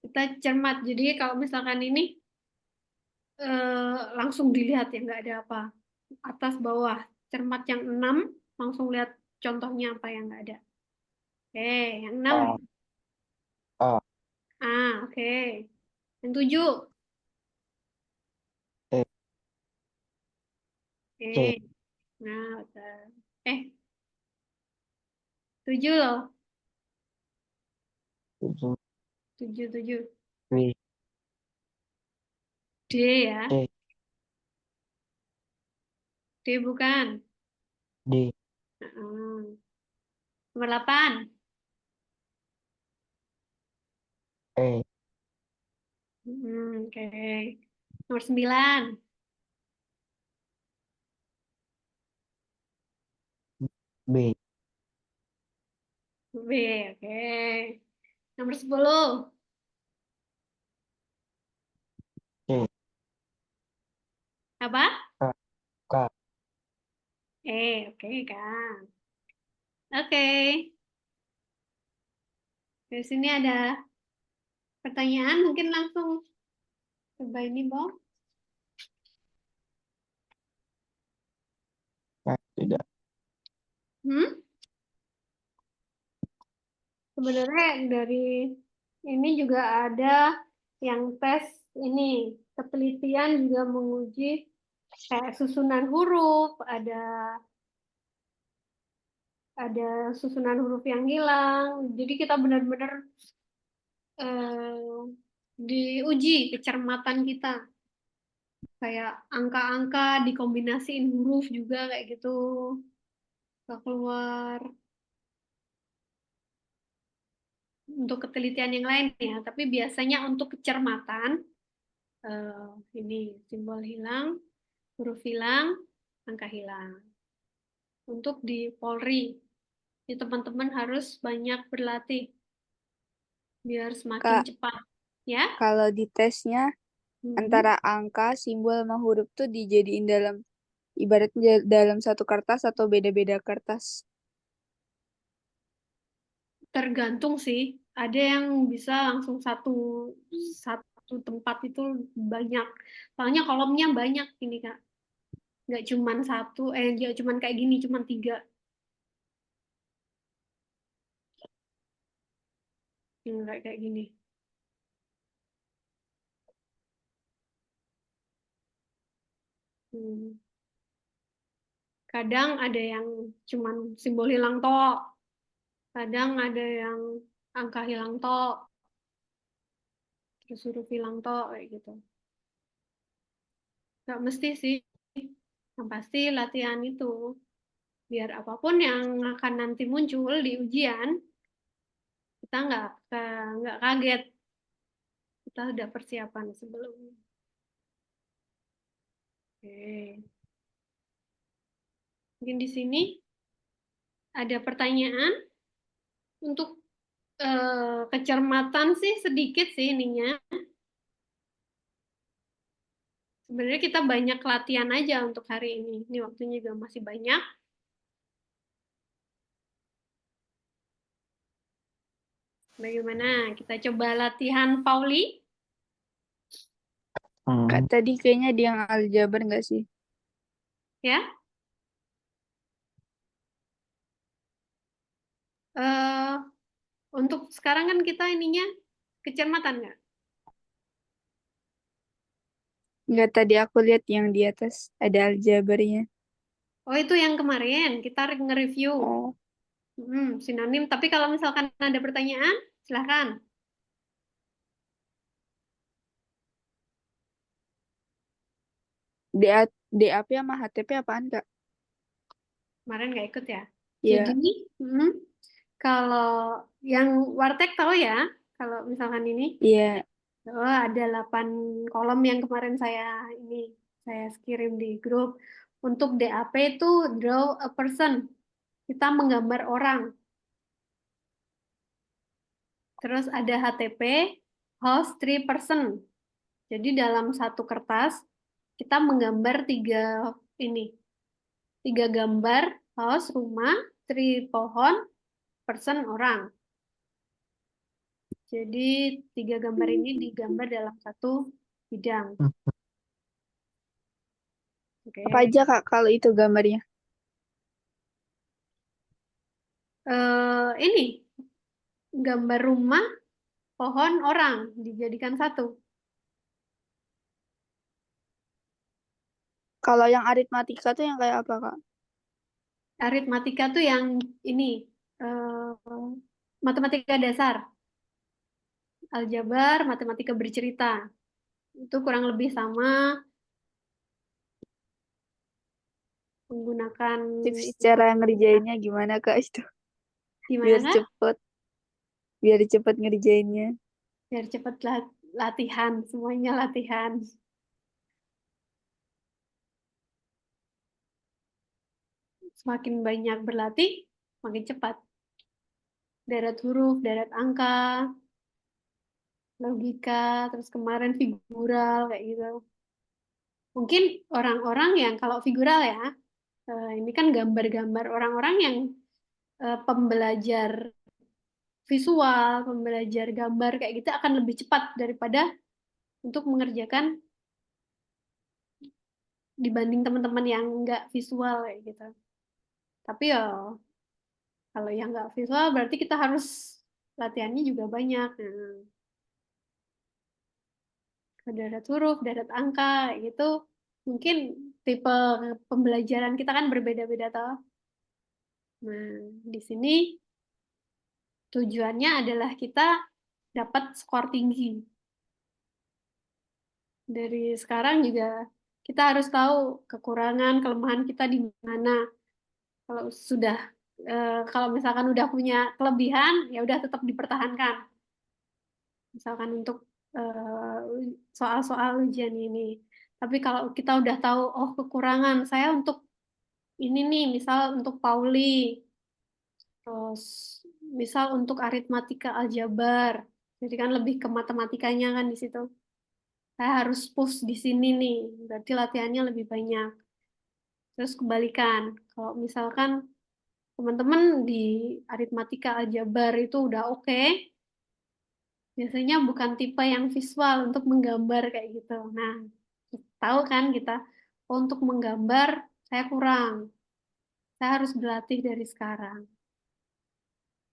Kita cermat. Jadi kalau misalkan ini langsung dilihat ya, nggak ada apa. Atas bawah. Cermat yang 6 langsung lihat contohnya apa yang nggak ada. Oke, yang 6. A, A, Oke. Yang 7. E, C, Oke. Nah, betul. 7 loh. 7, 7, 7. W, D ya. C, D bukan. D, Heeh. Nomor 8. E, Oke. Nomor 9. B, B. Oke. Nomor 10. C, Apa? K, K, Oke kan. Oke. Di sini ada pertanyaan, mungkin langsung coba ini, Bang. tidak, Hmm? Sebenarnya dari ini juga ada yang tes ini, ketelitian juga menguji kayak susunan huruf, ada susunan huruf yang hilang. Jadi kita benar-benar eh, diuji kecermatan kita. Kayak angka-angka dikombinasiin huruf juga kayak gitu. Nggak keluar. Untuk ketelitian yang lain ya, tapi biasanya untuk kecermatan Ini simbol hilang, huruf hilang, angka hilang. Untuk di Polri, ya teman-teman harus banyak berlatih biar semakin Kak, cepat, ya. kalau di tesnya Mhm. antara angka, simbol, sama huruf tuh dijadiin dalam ibaratnya dalam satu kertas atau beda-beda kertas. Tergantung sih. Ada yang bisa langsung satu satu tempat itu banyak. Soalnya kolomnya banyak ini Kak. Nggak cuman satu, nggak cuman kayak gini, cuman 3. Nggak kayak gini. Hmm. Kadang ada yang cuman simbol hilang tok. Kadang ada yang angka hilang tok. Terus huruf hilang tok kayak gitu. Nggak mesti sih. Yang pasti latihan itu. Biar apapun yang akan nanti muncul di ujian, kita nggak kaget. Kita sudah persiapan sebelumnya. Oke. Mungkin di sini ada pertanyaan untuk kecermatan sih sedikit sih ininya. Sebenarnya kita banyak latihan aja untuk hari ini. Ini waktunya juga masih banyak. Bagaimana? Kita coba latihan Pauli. Kak, Hmm. tadi kayaknya dia yang aljabar nggak sih? Ya. eh untuk sekarang kan kita ininya kecermatan nggak? Nggak, tadi aku lihat yang di atas ada aljabarnya. Oh, itu yang kemarin kita nge-review. Oh, Sinonim. Tapi kalau misalkan ada pertanyaan, silahkan. DAP sama HTP apaan, Kak? Kemarin nggak ikut ya. Jadi, Ya, mm, kalau yang Wartek tahu ya, kalau misalkan ini, iya. ada 8 kolom yang kemarin saya kirim di grup. Untuk DAP itu draw a person, kita menggambar orang. Terus ada HTP, host three person. Jadi dalam satu kertas kita menggambar tiga gambar house rumah, tree pohon, person orang. Jadi 3 gambar ini digambar dalam satu bidang. Oke. Apa aja, Kak, kalau itu gambarnya? Ini gambar rumah, pohon, orang dijadikan satu. Kalau yang aritmatika tuh yang kayak apa, Kak? Aritmatika tuh yang ini matematika dasar, aljabar, matematika bercerita. Itu kurang lebih sama menggunakan Tips itu cara matematika. ngerjainnya gimana, Kak, itu? Gimana Biar Kak? cepet, biar cepet ngerjainnya. Biar cepat latihan, semuanya latihan. Semakin banyak berlatih, makin cepat. Deret huruf, deret angka, logika, terus kemarin figural kayak gitu. Mungkin orang-orang yang kalau figural ya, ini kan gambar-gambar orang-orang yang pembelajar visual, pembelajar gambar kayak gitu akan lebih cepat daripada untuk mengerjakan dibanding teman-teman yang nggak visual kayak gitu. Tapi ya kalau yang nggak visual berarti kita harus latihannya juga banyak. Nah, deret huruf, deret angka kayak gitu. Mungkin tipe pembelajaran kita kan berbeda-beda toh. Nah, di sini tujuannya adalah kita dapat skor tinggi. Dari sekarang juga kita harus tahu kekurangan, kelemahan kita di mana. Kalau sudah, kalau misalkan udah punya kelebihan, ya udah tetap dipertahankan. Misalkan untuk soal-soal ujian ini. Tapi kalau kita udah tahu, oh kekurangan saya untuk ini nih, misal untuk Pauli, terus misal untuk aritmatika aljabar, jadi kan lebih ke matematikanya kan di situ. Saya harus push di sini nih, berarti latihannya lebih banyak. Terus kebalikan, kalau misalkan teman-teman di aritmatika aljabar itu udah oke, biasanya bukan tipe yang visual untuk menggambar kayak gitu. Nah, tahu kan kita, oh, untuk menggambar saya kurang. Saya harus berlatih dari sekarang.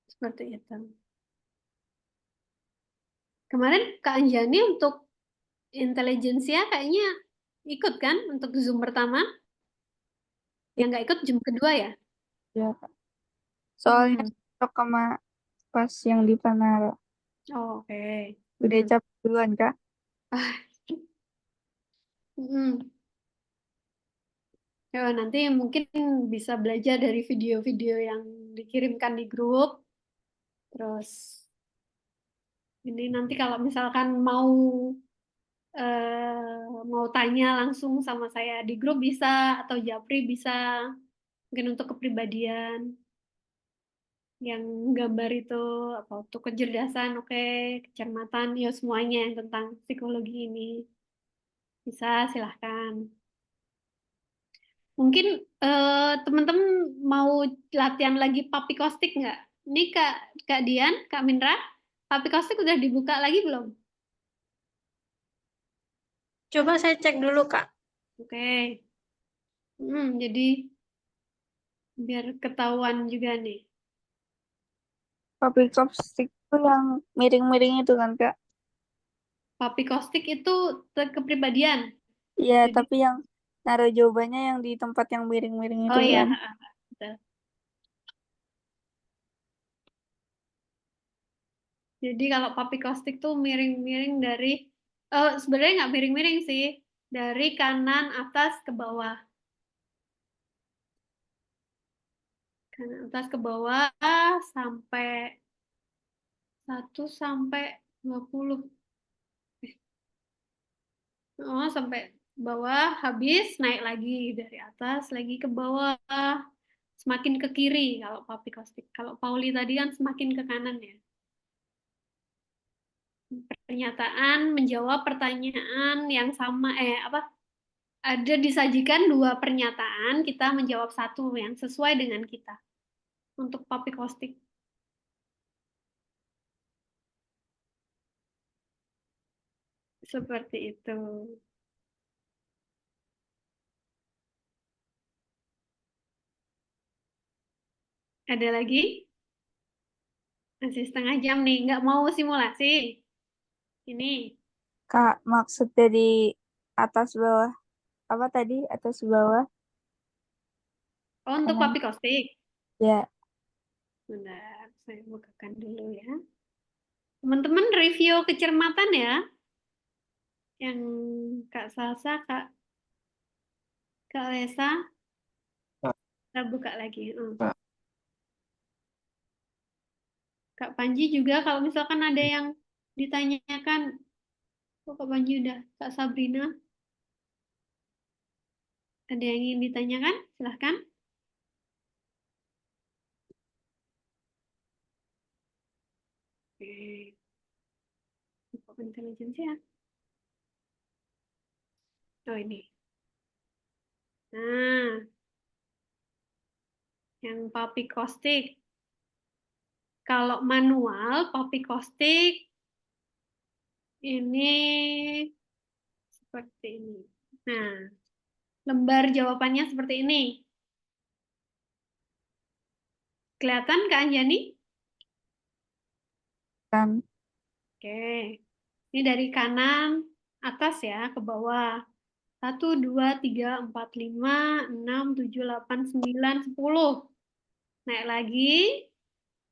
Seperti itu. Kemarin Kak Anjani untuk intelijensia kayaknya ikut kan untuk Zoom pertama? Yang nggak ikut Zoom kedua ya? Ya, Kak. Soalnya Hmm. cocok sama pas yang di Panara. Oh, oke. Udah Hmm. capek duluan, Kak. Hmm. Ya, nanti mungkin bisa belajar dari video-video yang dikirimkan di grup. Terus ini nanti kalau misalkan mau tanya langsung sama saya di grup bisa atau Japri bisa. Mungkin untuk kepribadian yang gambar itu apa untuk kecerdasan, oke, kecermatan, ya semuanya yang tentang psikologi ini bisa silahkan. Mungkin teman-teman mau latihan lagi papi kostik nggak? Ini Kak Dian, Kak Mindra, papi kostik udah dibuka lagi belum? Coba saya cek dulu, Kak. Oke. Jadi biar ketahuan juga nih. Public stick itu yang miring-miring itu kan, Kak? Papi kostik itu kepribadian. Iya, Jadi, tapi yang naruh jawabannya yang di tempat yang miring-miring itu oh ya, kan? betul. Jadi kalau papi kostik tuh miring-miring dari, sebenarnya nggak miring-miring sih, dari kanan atas ke bawah. Kanan atas ke bawah sampai 1 sampai 20. Oh, sampai bawah, habis naik lagi dari atas lagi ke bawah. Semakin ke kiri kalau papi kostik. Kalau Pauli tadi kan semakin ke kanan ya. Pernyataan menjawab pertanyaan yang sama, ada disajikan 2 pernyataan, kita menjawab satu yang sesuai dengan kita untuk papi kostik. Seperti itu. Ada lagi? Masih setengah jam nih, nggak mau simulasi. Ini, Kak, maksud dari atas bawah. Apa tadi? Atas bawah oh, untuk kanan. papi kostik. Ya, Bentar, saya bukakan dulu ya. Teman-teman review kecermatan ya. Yang Kak Salsa, Kak Lesa, Kak, kita buka lagi. Kak. Kak Panji juga kalau misalkan ada yang ditanyakan, oh, Kak Panji udah, Kak Sabrina, ada yang ingin ditanyakan? Silahkan. Oke, Info intelligence ya. Oh ini. Nah, yang papi kostik. Kalau manual, papi kostik ini seperti ini. Nah, lembar jawabannya seperti ini. Kelihatan Kak Anjani? kan. Oke. Ini dari kanan atas ya ke bawah. 1, 2, 3, 4, 5, 6, 7, 8, 9, 10. Naik lagi.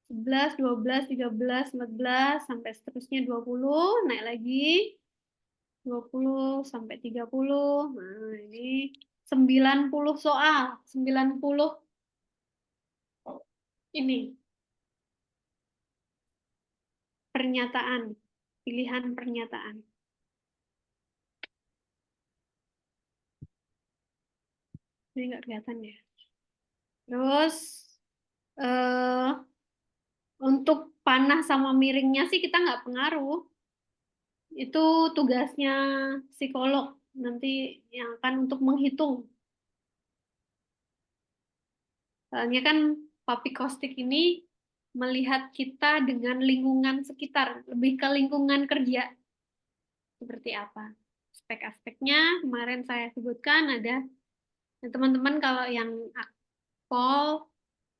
11, 12, 13, 14, sampai seterusnya 20. Naik lagi. 20 sampai 30. Nah, ini 90 soal. 90 ini pernyataan. pilihan pernyataan. Ini nggak kelihatan ya. Terus untuk panah sama miringnya sih kita nggak pengaruh. Itu tugasnya psikolog nanti yang akan untuk menghitung. Soalnya kan Papi Kostik ini melihat kita dengan lingkungan sekitar, lebih ke lingkungan kerja. Seperti apa? Aspek-aspeknya kemarin saya sebutkan ada. Nah, teman-teman kalau yang akpol,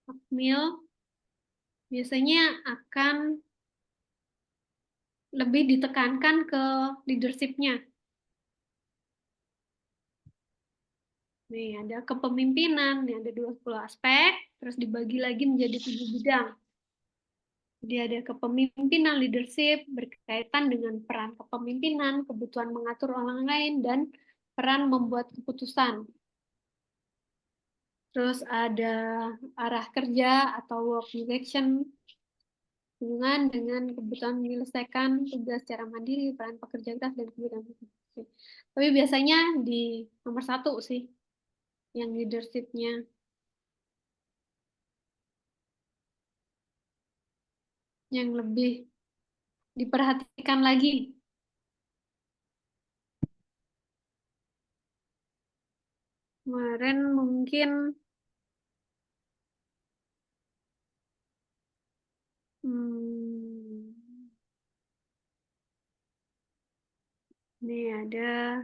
akmil, biasanya akan lebih ditekankan ke leadership-nya. Nih, ada kepemimpinan, nih ada 20 aspek, terus dibagi lagi menjadi 7 bidang. Jadi ada kepemimpinan, leadership, berkaitan dengan peran kepemimpinan, kebutuhan mengatur orang lain, dan peran membuat keputusan. Terus ada arah kerja atau work direction, hubungan dengan kebutuhan menyelesaikan tugas secara mandiri, peran pekerja keras, dan kebutuhan. Tapi biasanya di nomor 1 sih, yang leadership-nya. Yang lebih diperhatikan lagi. Kemarin mungkin ini ada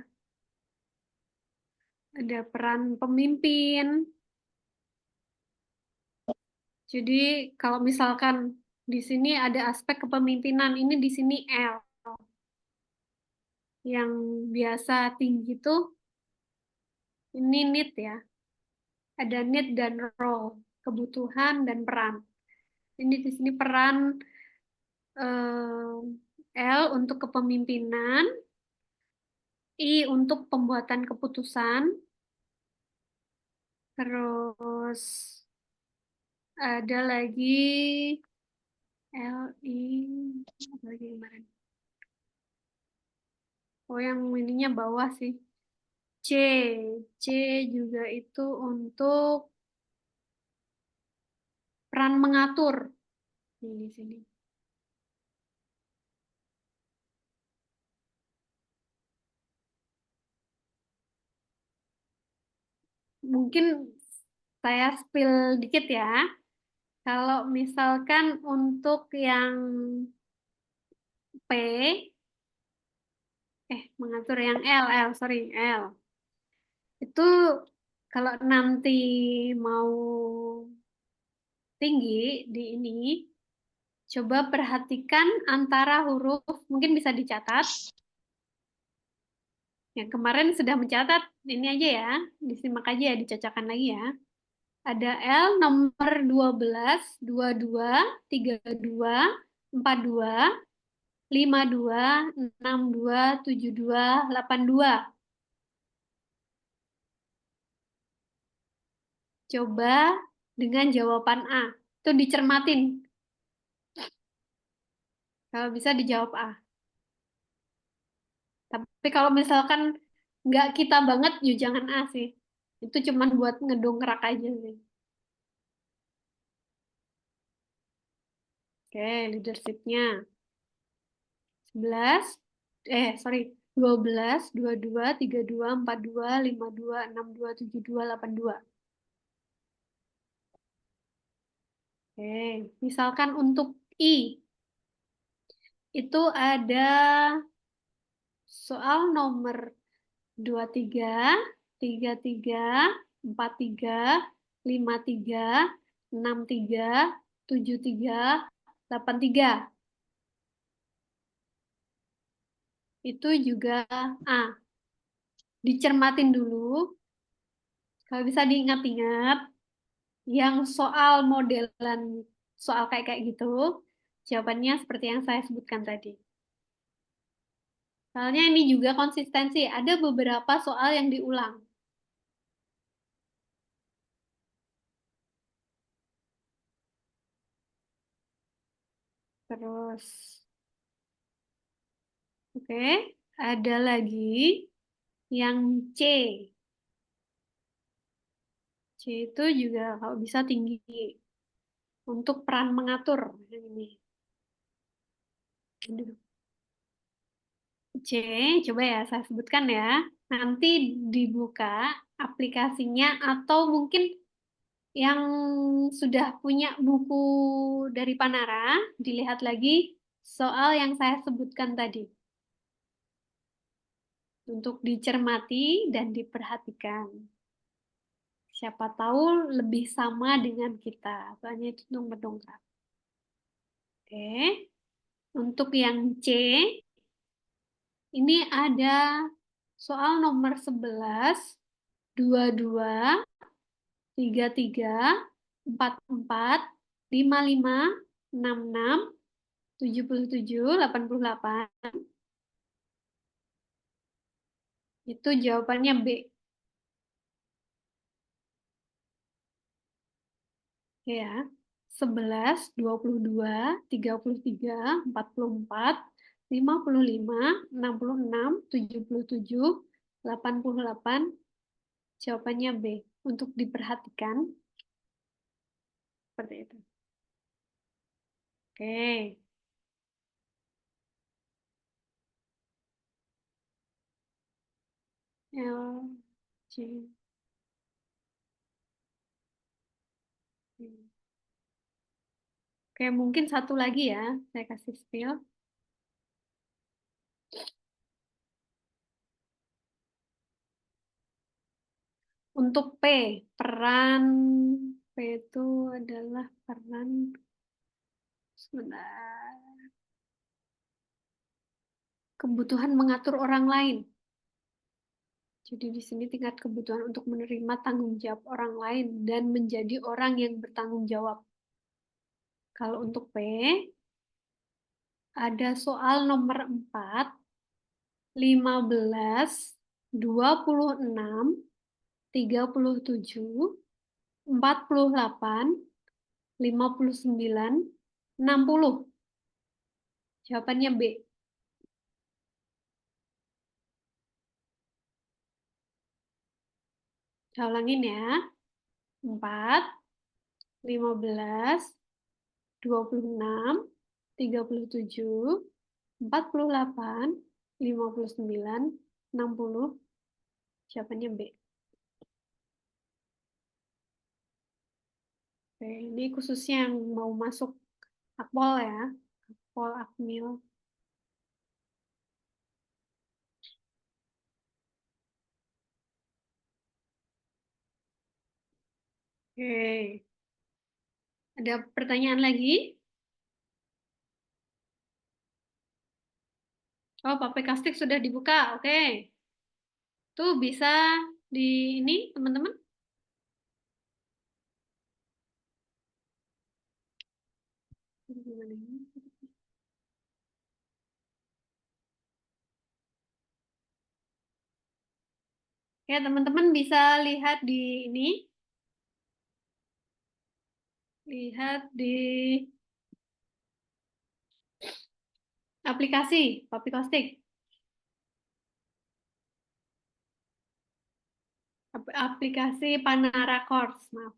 peran pemimpin. Jadi kalau misalkan di sini ada aspek kepemimpinan, ini di sini L. Yang biasa tinggi tuh ini need ya. Ada need dan role, kebutuhan dan peran. Ini di sini peran L untuk kepemimpinan, I untuk pembuatan keputusan, terus ada lagi LI, apa lagi kemarin? Oh, yang ininya bawah sih. C, C juga itu untuk peran mengatur. Ini di sini. Mungkin saya spill dikit ya. Kalau misalkan untuk yang P, mengatur yang sorry, L. Itu kalau nanti mau tinggi di ini, coba perhatikan antara huruf, mungkin bisa dicatat. Yang kemarin sudah mencatat, ini aja ya, disimak aja ya, dicocokkan lagi ya. Ada L nomor 12, 22, 32, 42, 52, 62, 72, 82. Coba dengan jawaban A. Itu dicermatin. Kalau bisa dijawab A. Tapi kalau misalkan nggak kita banget, yuk jangan A sih. Itu cuman buat ngedongkrak aja sih. Oke, leadership-nya. 11, sorry, 12, 22, 32, 42, 52, 62, 72, 82. Oke, misalkan untuk I, itu ada soal nomor 23, 33, 43, 53, 63, 73, 83. Itu juga A. Dicermatin dulu. Kalau bisa diingat-ingat, yang soal modelan, soal kayak gitu, jawabannya seperti yang saya sebutkan tadi. Soalnya ini juga konsistensi, ada beberapa soal yang diulang. Terus Oke, ada lagi yang C. C itu juga kalau bisa tinggi. Untuk peran mengatur. Ini. Aduh. C, coba ya saya sebutkan ya. Nanti dibuka aplikasinya atau mungkin yang sudah punya buku dari Panara, dilihat lagi soal yang saya sebutkan tadi. Untuk dicermati dan diperhatikan. Siapa tahu lebih sama dengan kita. Soalnya itu dongkrak. Oke. Untuk yang C, ini ada soal nomor 11, 22, 33, 44, 55, 66, 77, 88. Itu jawabannya B. Ya. 11, 22, 33, 44, 55, 66, 77, 88. Jawabannya B. Untuk diperhatikan. Seperti itu. Oke. L, J, Oke, mungkin satu lagi ya, saya kasih spill. Untuk P, peran P itu adalah peran sebentar. Kebutuhan mengatur orang lain. Jadi di sini tingkat kebutuhan untuk menerima tanggung jawab orang lain dan menjadi orang yang bertanggung jawab. Kalau untuk P, ada soal nomor 4, 15, 26, 37, 48, 59, 60. Jawabannya B. Saya ulangin ya. 4, 15, 26, 37, 48, 59, 60. Jawabannya B. Oke, ini khususnya yang mau masuk Akpol ya. Akpol, Akmil. Oke. Ada pertanyaan lagi? Oh, Pak Kastik sudah dibuka. Oke. Tuh bisa di ini, teman-teman. Ya, teman-teman bisa lihat di ini. Lihat di aplikasi Papi Kostik. Aplikasi Panara Course, maaf.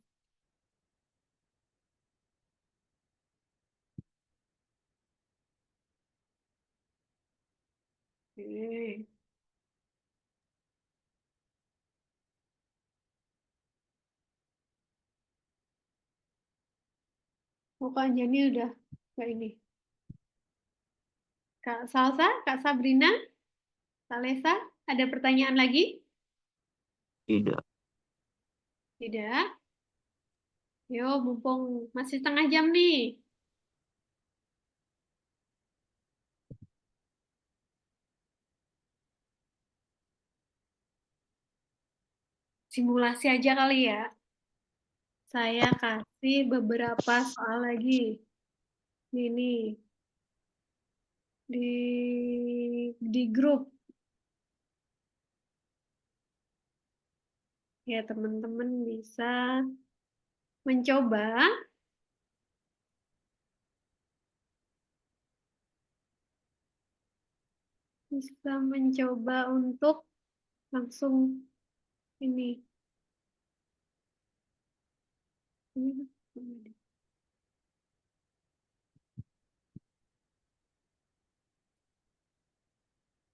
Oke. Pokoknya ini udah kayak ini. Kak Salsa, Kak Sabrina, Kak Lesa, ada pertanyaan lagi? Tidak. Tidak. Yo, mumpung masih setengah jam nih. Simulasi aja kali ya. Saya kasih beberapa soal lagi. Ini di grup. Ya, teman-teman bisa mencoba bisa mencoba untuk langsung ini.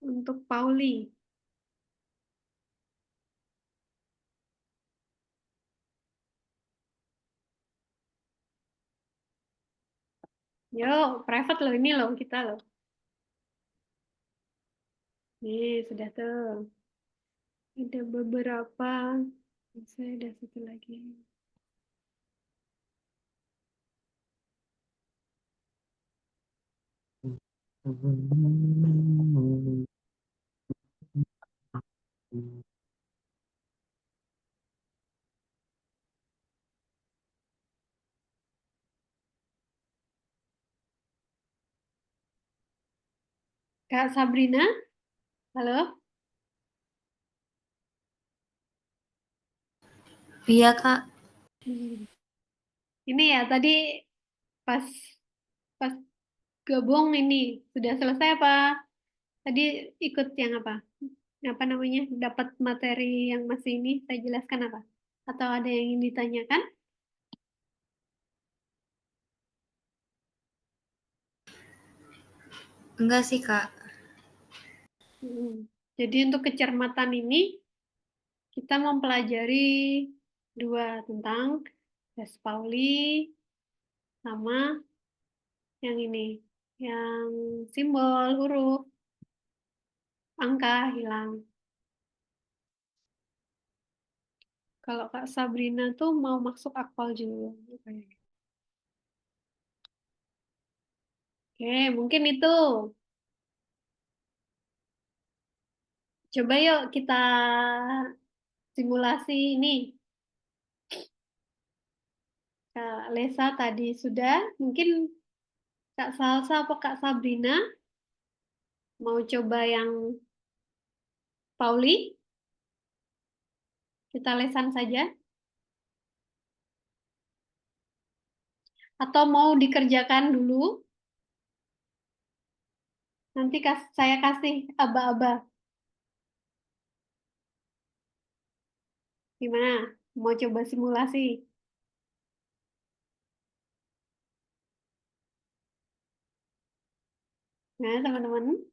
Untuk Pauli. Yo, private loh ini loh kita loh. Nih, sudah tuh. Ada beberapa. Saya ada satu lagi. Kak Sabrina, halo? Iya, Kak. Ini ya tadi pas pas gabung ini sudah selesai apa? Tadi ikut yang apa? Apa namanya? Dapat materi yang masih ini saya jelaskan apa? Atau ada yang ingin ditanyakan? Enggak sih, Kak. Jadi untuk kecermatan ini kita mempelajari dua tentang tes Pauli sama yang ini, yang simbol, huruf, angka hilang. Kalau Kak Sabrina tuh mau masuk akpal juga. Oke, mungkin itu. Coba yuk kita simulasi ini. Kak Lesa tadi sudah, mungkin Kak Salsa apa Kak Sabrina mau coba yang Pauli? Kita lesan saja. Atau mau dikerjakan dulu, nanti saya kasih aba-aba. Gimana? Mau coba simulasi? Nah, teman-teman.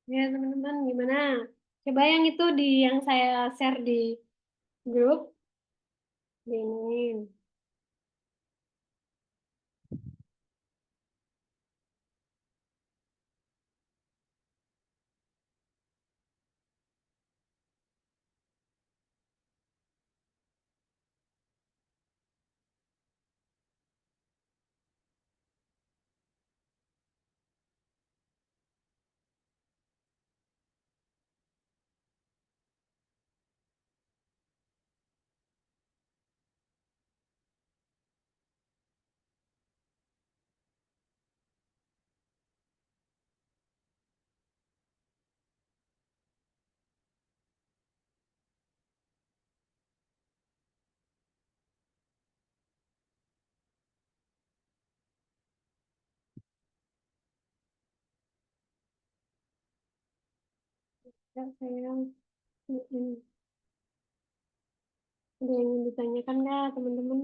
Ya, teman-teman, gimana? Coba yang itu yang saya share di grup. Ini. Ya, saya ini. Ada yang ingin ditanyakan nggak, teman-teman?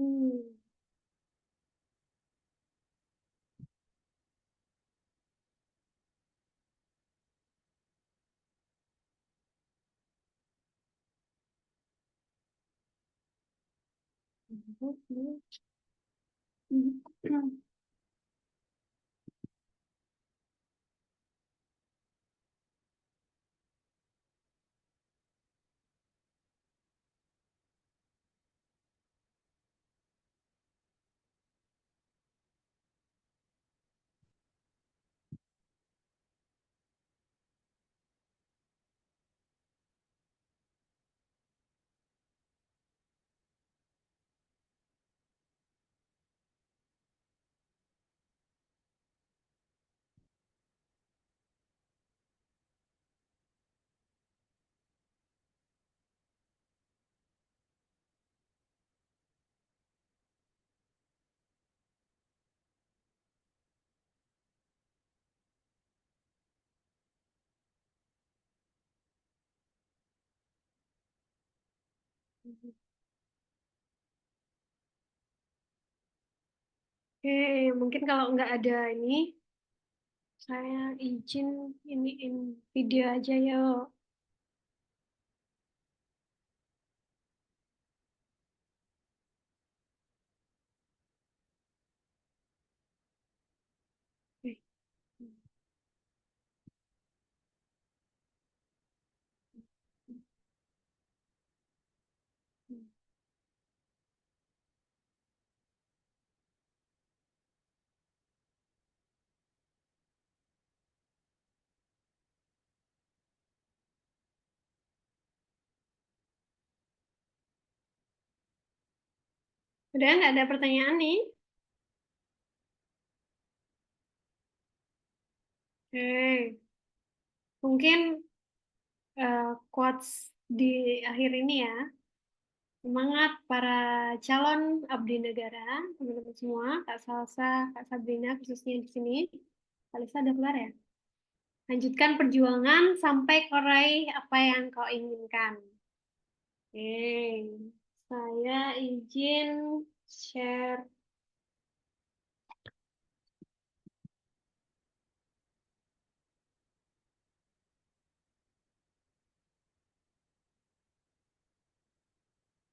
Oke, mungkin kalau nggak ada ini, saya izin iniin video aja yuk. Oke. Udah nggak ada pertanyaan nih? Oke, mungkin quotes di akhir ini ya. Semangat para calon abdi negara, teman-teman semua, Kak Salsa, Kak Sabrina khususnya di sini. Kak Lisa udah keluar ya? Lanjutkan perjuangan sampai kau raih apa yang kau inginkan. Oke, saya izin share.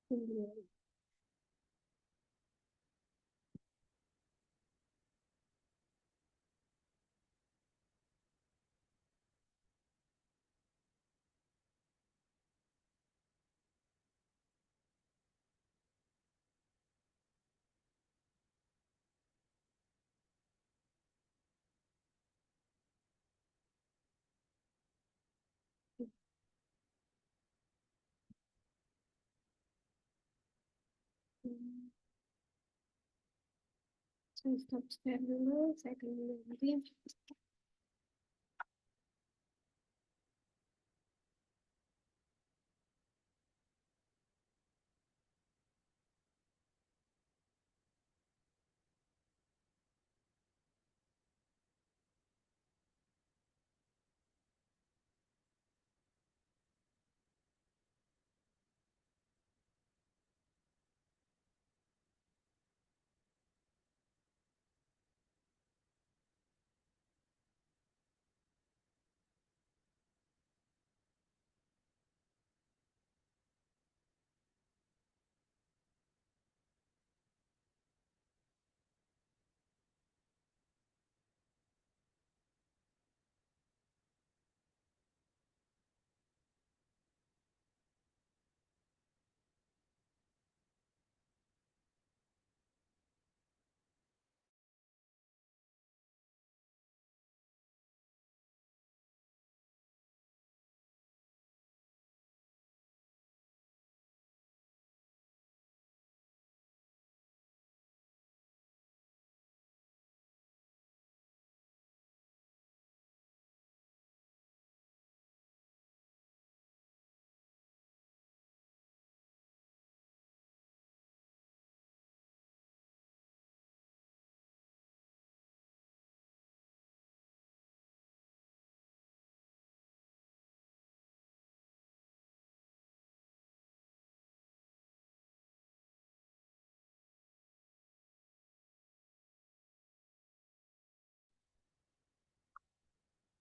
Video. Saya stop share dulu, saya akan nanti.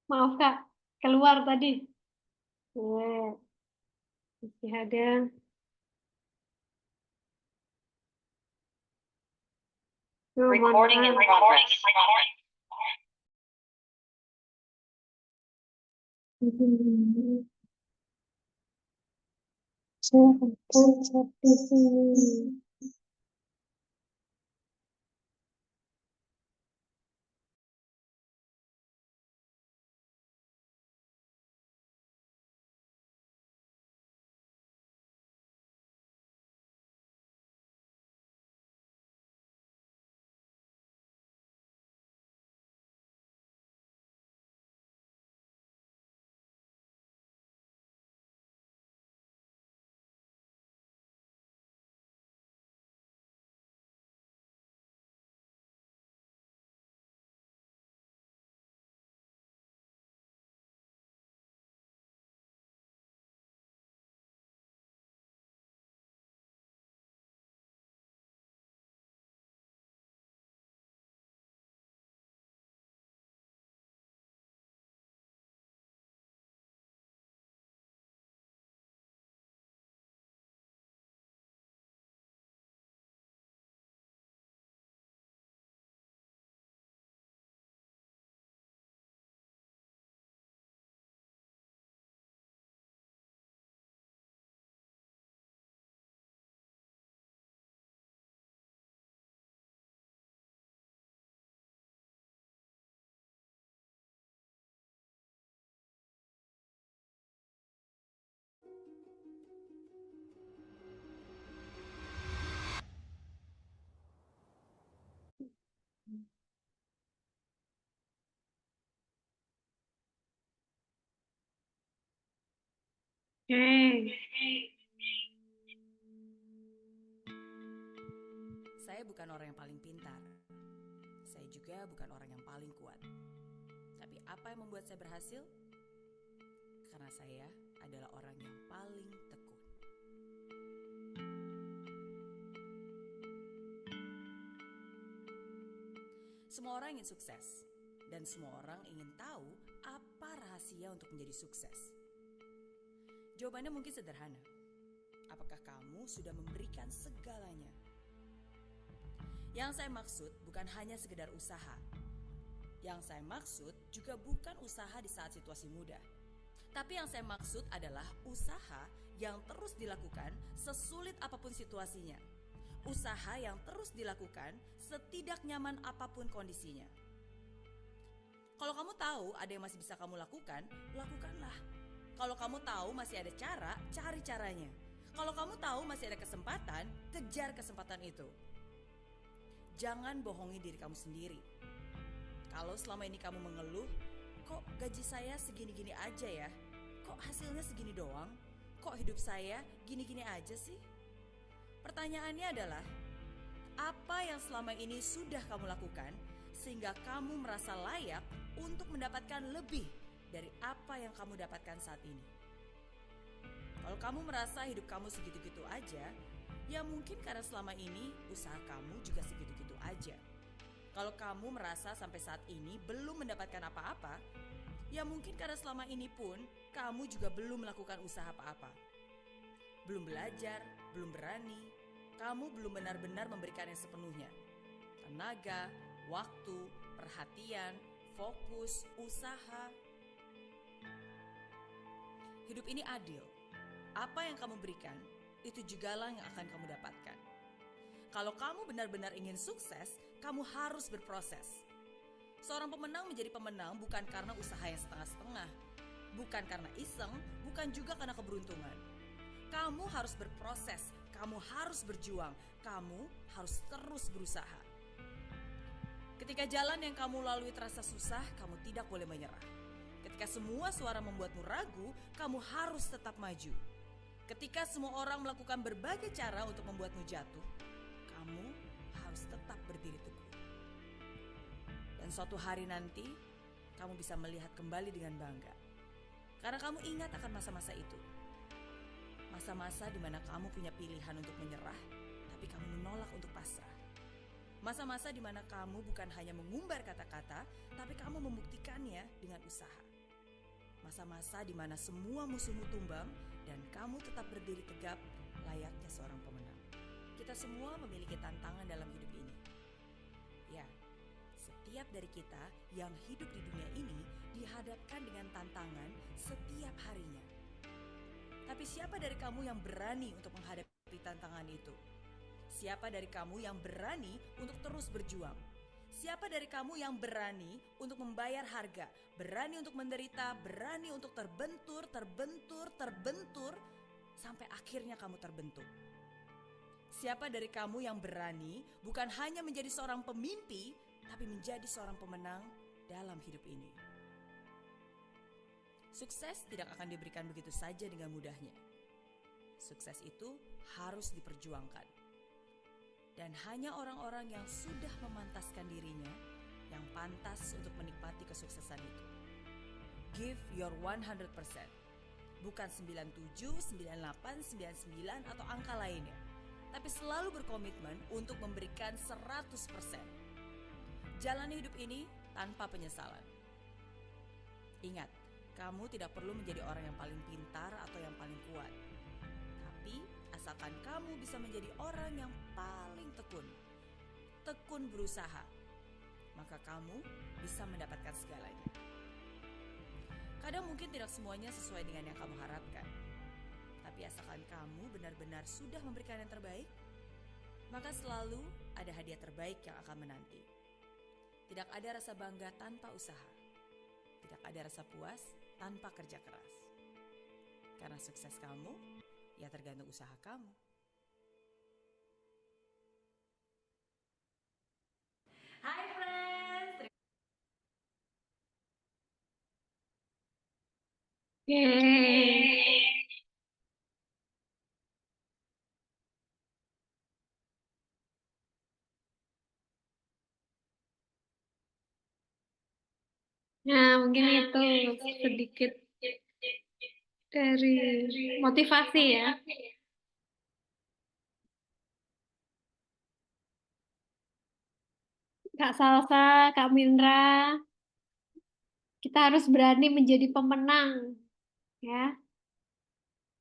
Maaf Kak, keluar tadi. Masih ada. Recording in progress. Saya bukan orang yang paling pintar. Saya juga bukan orang yang paling kuat. Tapi apa yang membuat saya berhasil? Karena saya adalah orang yang paling tekun. Semua orang ingin sukses, dan semua orang ingin tahu apa rahasia untuk menjadi sukses. Jawabannya mungkin sederhana. Apakah kamu sudah memberikan segalanya? Yang saya maksud bukan hanya sekedar usaha. Yang saya maksud juga bukan usaha di saat situasi mudah. Tapi yang saya maksud adalah usaha yang terus dilakukan sesulit apapun situasinya. Usaha yang terus dilakukan setidak nyaman apapun kondisinya. Kalau kamu tahu ada yang masih bisa kamu lakukan, lakukanlah. Kalau kamu tahu masih ada cara, cari caranya. Kalau kamu tahu masih ada kesempatan, kejar kesempatan itu. Jangan bohongi diri kamu sendiri. Kalau selama ini kamu mengeluh, kok gaji saya segini-gini aja ya? Kok hasilnya segini doang? Kok hidup saya gini-gini aja sih? Pertanyaannya adalah, apa yang selama ini sudah kamu lakukan sehingga kamu merasa layak untuk mendapatkan lebih dari apa yang kamu dapatkan saat ini? Kalau kamu merasa hidup kamu segitu-gitu aja, ya mungkin karena selama ini usaha kamu juga segitu-gitu aja. Kalau kamu merasa sampai saat ini belum mendapatkan apa-apa, ya mungkin karena selama ini pun kamu juga belum melakukan usaha apa-apa. Belum belajar, belum berani, kamu belum benar-benar memberikan yang sepenuhnya. Tenaga, waktu, perhatian, fokus, usaha. Hidup ini adil. Apa yang kamu berikan, itu jugalah yang akan kamu dapatkan. Kalau kamu benar-benar ingin sukses, kamu harus berproses. Seorang pemenang menjadi pemenang bukan karena usaha yang setengah-setengah, bukan karena iseng, bukan juga karena keberuntungan. Kamu harus berproses, kamu harus berjuang, kamu harus terus berusaha. Ketika jalan yang kamu lalui terasa susah, kamu tidak boleh menyerah. Ketika semua suara membuatmu ragu, kamu harus tetap maju. Ketika semua orang melakukan berbagai cara untuk membuatmu jatuh, kamu harus tetap berdiri teguh. Dan suatu hari nanti, kamu bisa melihat kembali dengan bangga. Karena kamu ingat akan masa-masa itu. Masa-masa di mana kamu punya pilihan untuk menyerah, tapi kamu menolak untuk pasrah. Masa-masa di mana kamu bukan hanya mengumbar kata-kata, tapi kamu membuktikannya dengan usaha. Masa-masa di mana semua musuhmu tumbang dan kamu tetap berdiri tegap layaknya seorang pemenang. Kita semua memiliki tantangan dalam hidup ini. Ya, setiap dari kita yang hidup di dunia ini dihadapkan dengan tantangan setiap harinya. Tapi siapa dari kamu yang berani untuk menghadapi tantangan itu? Siapa dari kamu yang berani untuk terus berjuang? Siapa dari kamu yang berani untuk membayar harga, berani untuk menderita, berani untuk terbentur, sampai akhirnya kamu terbentuk? Siapa dari kamu yang berani bukan hanya menjadi seorang pemimpi, tapi menjadi seorang pemenang dalam hidup ini? Sukses tidak akan diberikan begitu saja dengan mudahnya. Sukses itu harus diperjuangkan. Dan hanya orang-orang yang sudah memantaskan dirinya yang pantas untuk menikmati kesuksesan itu. Give your 100%. Bukan 97, 98, 99 atau angka lainnya. Tapi selalu berkomitmen untuk memberikan 100%. Jalani hidup ini tanpa penyesalan. Ingat, kamu tidak perlu menjadi orang yang paling pintar atau yang paling kuat. Tapi asalkan kamu bisa menjadi orang yang paling tekun berusaha, maka kamu bisa mendapatkan segalanya. Kadang mungkin tidak semuanya sesuai dengan yang kamu harapkan. Tapi asalkan kamu benar-benar sudah memberikan yang terbaik, maka selalu ada hadiah terbaik yang akan menanti. Tidak ada rasa bangga tanpa usaha. Tidak ada rasa puas tanpa kerja keras. Karena sukses kamu, ya tergantung usaha kamu. Hai friends. Yeay. Nah, mungkin itu sedikit dari motivasi ya. Kak Salsa, Kak Mindra, kita harus berani menjadi pemenang, ya.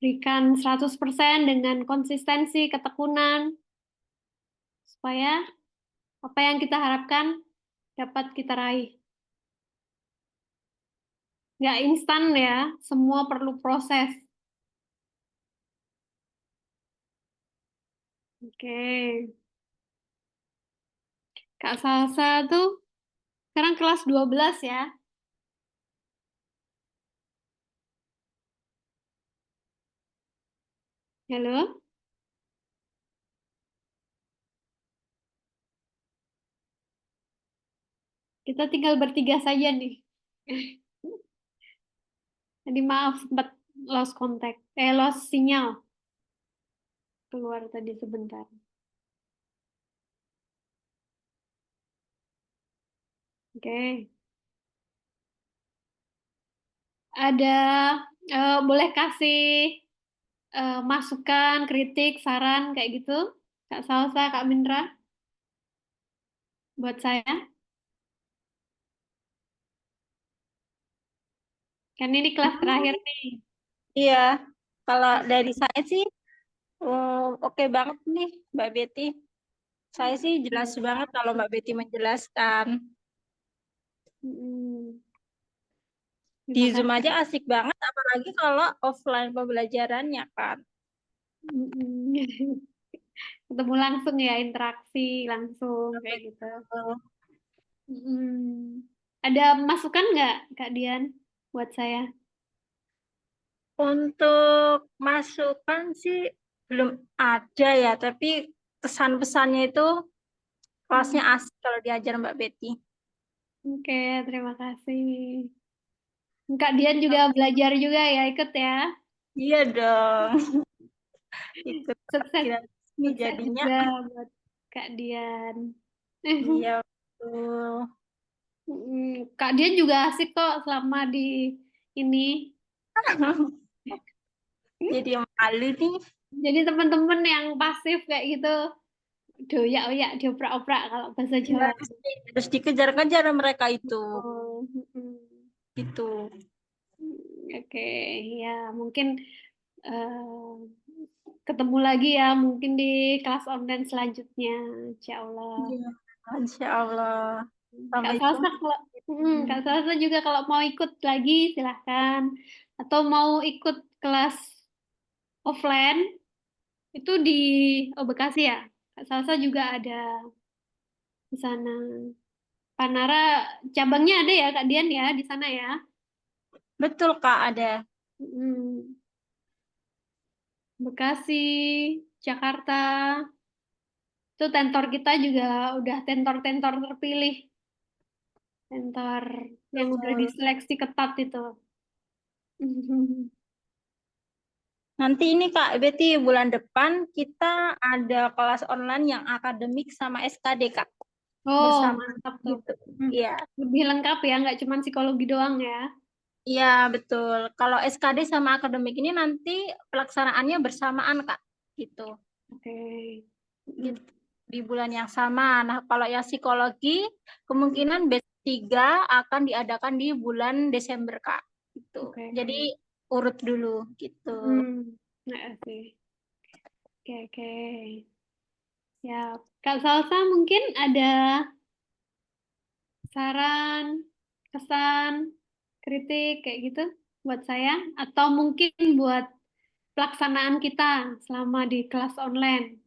Berikan 100% dengan konsistensi, ketekunan, supaya apa yang kita harapkan dapat kita raih. Nggak instan ya, semua perlu proses. Oke. Kak Salsa tuh sekarang kelas 12 ya. Halo? Kita tinggal bertiga saja nih. Tadi maaf sempat lost contact. Lost sinyal. Keluar tadi sebentar. Oke. Ada boleh kasih masukan, kritik, saran kayak gitu? Kak Salsa, Kak Mindra? Buat saya. Kan ini kelas terakhir nih. Iya, kalau dari saya sih oke banget nih Mbak Betty. Saya sih jelas banget kalau Mbak Betty menjelaskan. Mm-mm. Di Terima Zoom kasih. aja asik banget, apalagi kalau offline pembelajarannya kan. Mm-mm. Ketemu langsung ya, interaksi langsung kayak gitu. Mm-mm. Ada masukan nggak, Kak Dian, buat saya? Untuk masukan sih belum ada ya, tapi kesan-pesannya itu kelasnya asik kalau diajar Mbak Betty. Oke, terima kasih. Kak Dian juga belajar juga ya, ikut ya. Iya dong. Ikut Sukses, ini sukses jadinya. juga buat Kak Dian. Iya, betul. Kak Dian juga asik kok selama di ini. Jadi malu nih. Jadi teman-teman yang pasif kayak gitu, doyak-oyak, dioprak-oprak kalau bahasa Jawa. Harus dikejar-kejar mereka itu. Oh, Gitu. Oke, ya mungkin ketemu lagi ya, mungkin di kelas online selanjutnya, insya Allah. Iya. Insya Allah. Kak Sampai Salsa jumpa. Kak Salsa juga kalau mau ikut lagi silahkan. Atau mau ikut kelas offline itu di Bekasi ya. Kak Salsa juga ada di sana. Panara cabangnya ada ya Kak Dian ya di sana ya. Betul Kak, ada. Mm, Bekasi, Jakarta. Itu tentor kita juga udah tentor-tentor terpilih. Tentor yang udah Betul. diseleksi ketat itu. Nanti ini Kak Betty, bulan depan kita ada kelas online yang akademik sama SKD Kak. Oh, Bersama mantap tuh. gitu. Iya. Lebih lengkap ya, nggak cuma psikologi doang ya. Iya, betul. Kalau SKD sama akademik ini nanti pelaksanaannya bersamaan, Kak. Gitu. Oke. Gitu. Di bulan yang sama. Nah, kalau yang psikologi, kemungkinan batch 3 akan diadakan di bulan Desember, Kak. Gitu. Oke. Jadi, urut dulu, gitu. Nah, sih. Oke. Ya, Kak Salsa mungkin ada saran, kesan, kritik kayak gitu buat saya atau mungkin buat pelaksanaan kita selama di kelas online.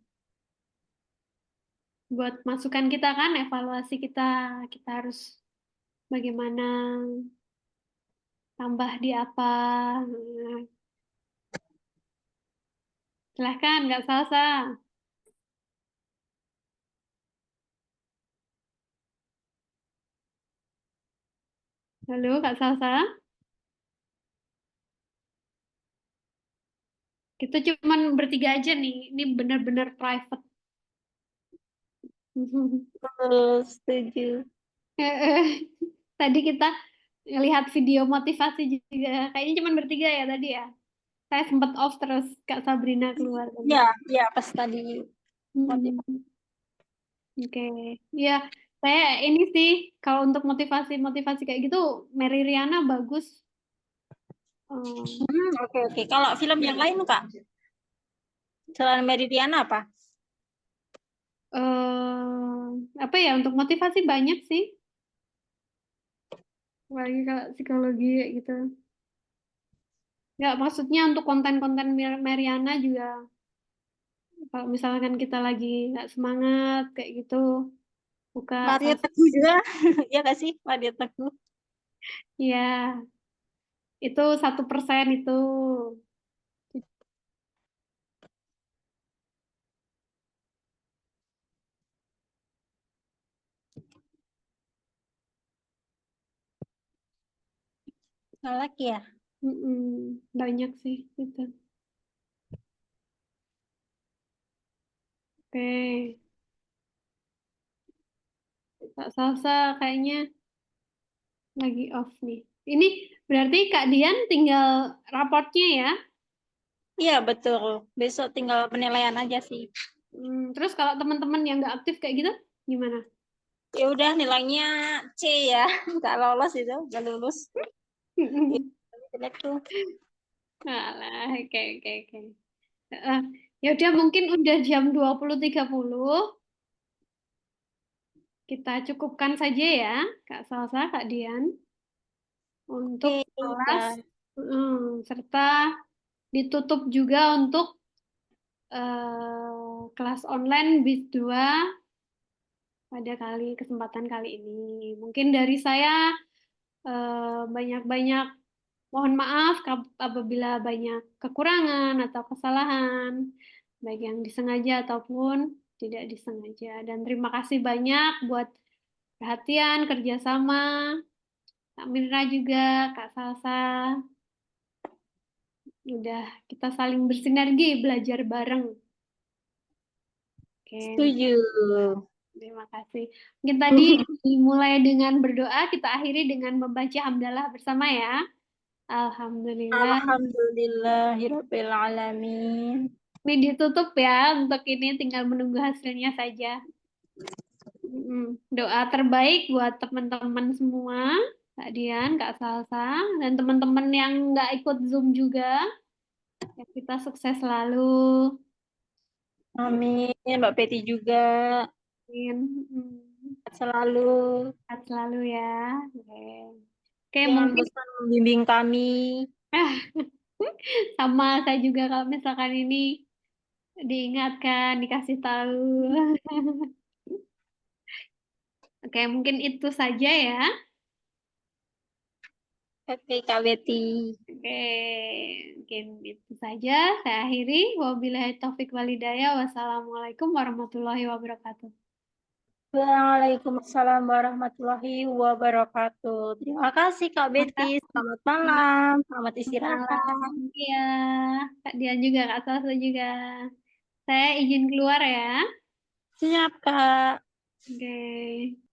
Buat masukan kita kan, evaluasi kita harus bagaimana, tambah di apa. Nah, silahkan, nggak Salsa. Halo, Kak Salsa. Kita cuman bertiga aja nih. Ini benar-benar private. Betul, setuju. Tadi kita lihat video motivasi juga. Kayaknya cuma bertiga ya tadi ya. Saya sempat off terus Kak Sabrina keluar tadi. Ya, ya pas tadi. Hmm, Oke. Ya, saya ini sih kalau untuk motivasi kayak gitu, Mary Riana bagus. Oke, oke. Kalau film yang lain, Kak? Selain Meridiana apa? Apa ya untuk motivasi banyak sih. Lagi kalau psikologi kayak gitu. Ya, maksudnya untuk konten-konten Mariana juga, kalau misalkan kita lagi nggak semangat kayak gitu, buka Maria pas, Teguh juga. Ya nggak sih? Maria Teguh. ya itu 1% itu. Nggak lagi ya? Banyak sih itu. Oke, Kak Salsa kayaknya lagi off nih. Ini berarti Kak Dian tinggal raportnya ya. Iya, betul. Besok tinggal penilaian aja sih. Terus kalau teman-teman yang nggak aktif kayak gitu, gimana? Ya udah nilainya C ya. Nggak lolos itu, nggak lulus. Jelek tuh. Alah, oke. Ya udah mungkin udah jam 20.30. Kita cukupkan saja ya, Kak Salsa, Kak Dian, untuk Oke, kelas, Kak. serta ditutup juga untuk kelas online BIS 2 pada kesempatan kali ini. Mungkin dari saya banyak-banyak mohon maaf apabila banyak kekurangan atau kesalahan, baik yang disengaja ataupun tidak disengaja. Dan terima kasih banyak buat perhatian, kerjasama, Kak Mira juga, Kak Salsa. Udah kita saling bersinergi, belajar bareng. Oke, Setuju. terima kasih. Mungkin tadi dimulai dengan berdoa, kita akhiri dengan membaca hamdalah bersama ya. Alhamdulillah. Alhamdulillahirabbil alamin. Ini ditutup ya, untuk ini tinggal menunggu hasilnya saja. Doa terbaik buat teman-teman semua, Kak Dian, Kak Salsa, dan teman-teman yang nggak ikut Zoom juga. Ya, kita sukses selalu. Amin. Mbak Peti juga. Amin. selalu. Sehat selalu ya. Oke, Jangan mungkin bosan membimbing kami. sama saya juga kalau misalkan ini diingatkan, dikasih tahu. Oke, mungkin itu saja ya. Oke, Kak Betty. Oke, mungkin itu saja. Saya akhiri. Wabillahi taufik walhidayah. Wassalamualaikum warahmatullahi wabarakatuh. Waalaikumsalam warahmatullahi wabarakatuh. Terima kasih Kak Betty. Selamat malam. Selamat istirahat. Iya, Kak Dian juga, Kak Salsa juga. Saya izin keluar ya. Siap, Kak. Oke.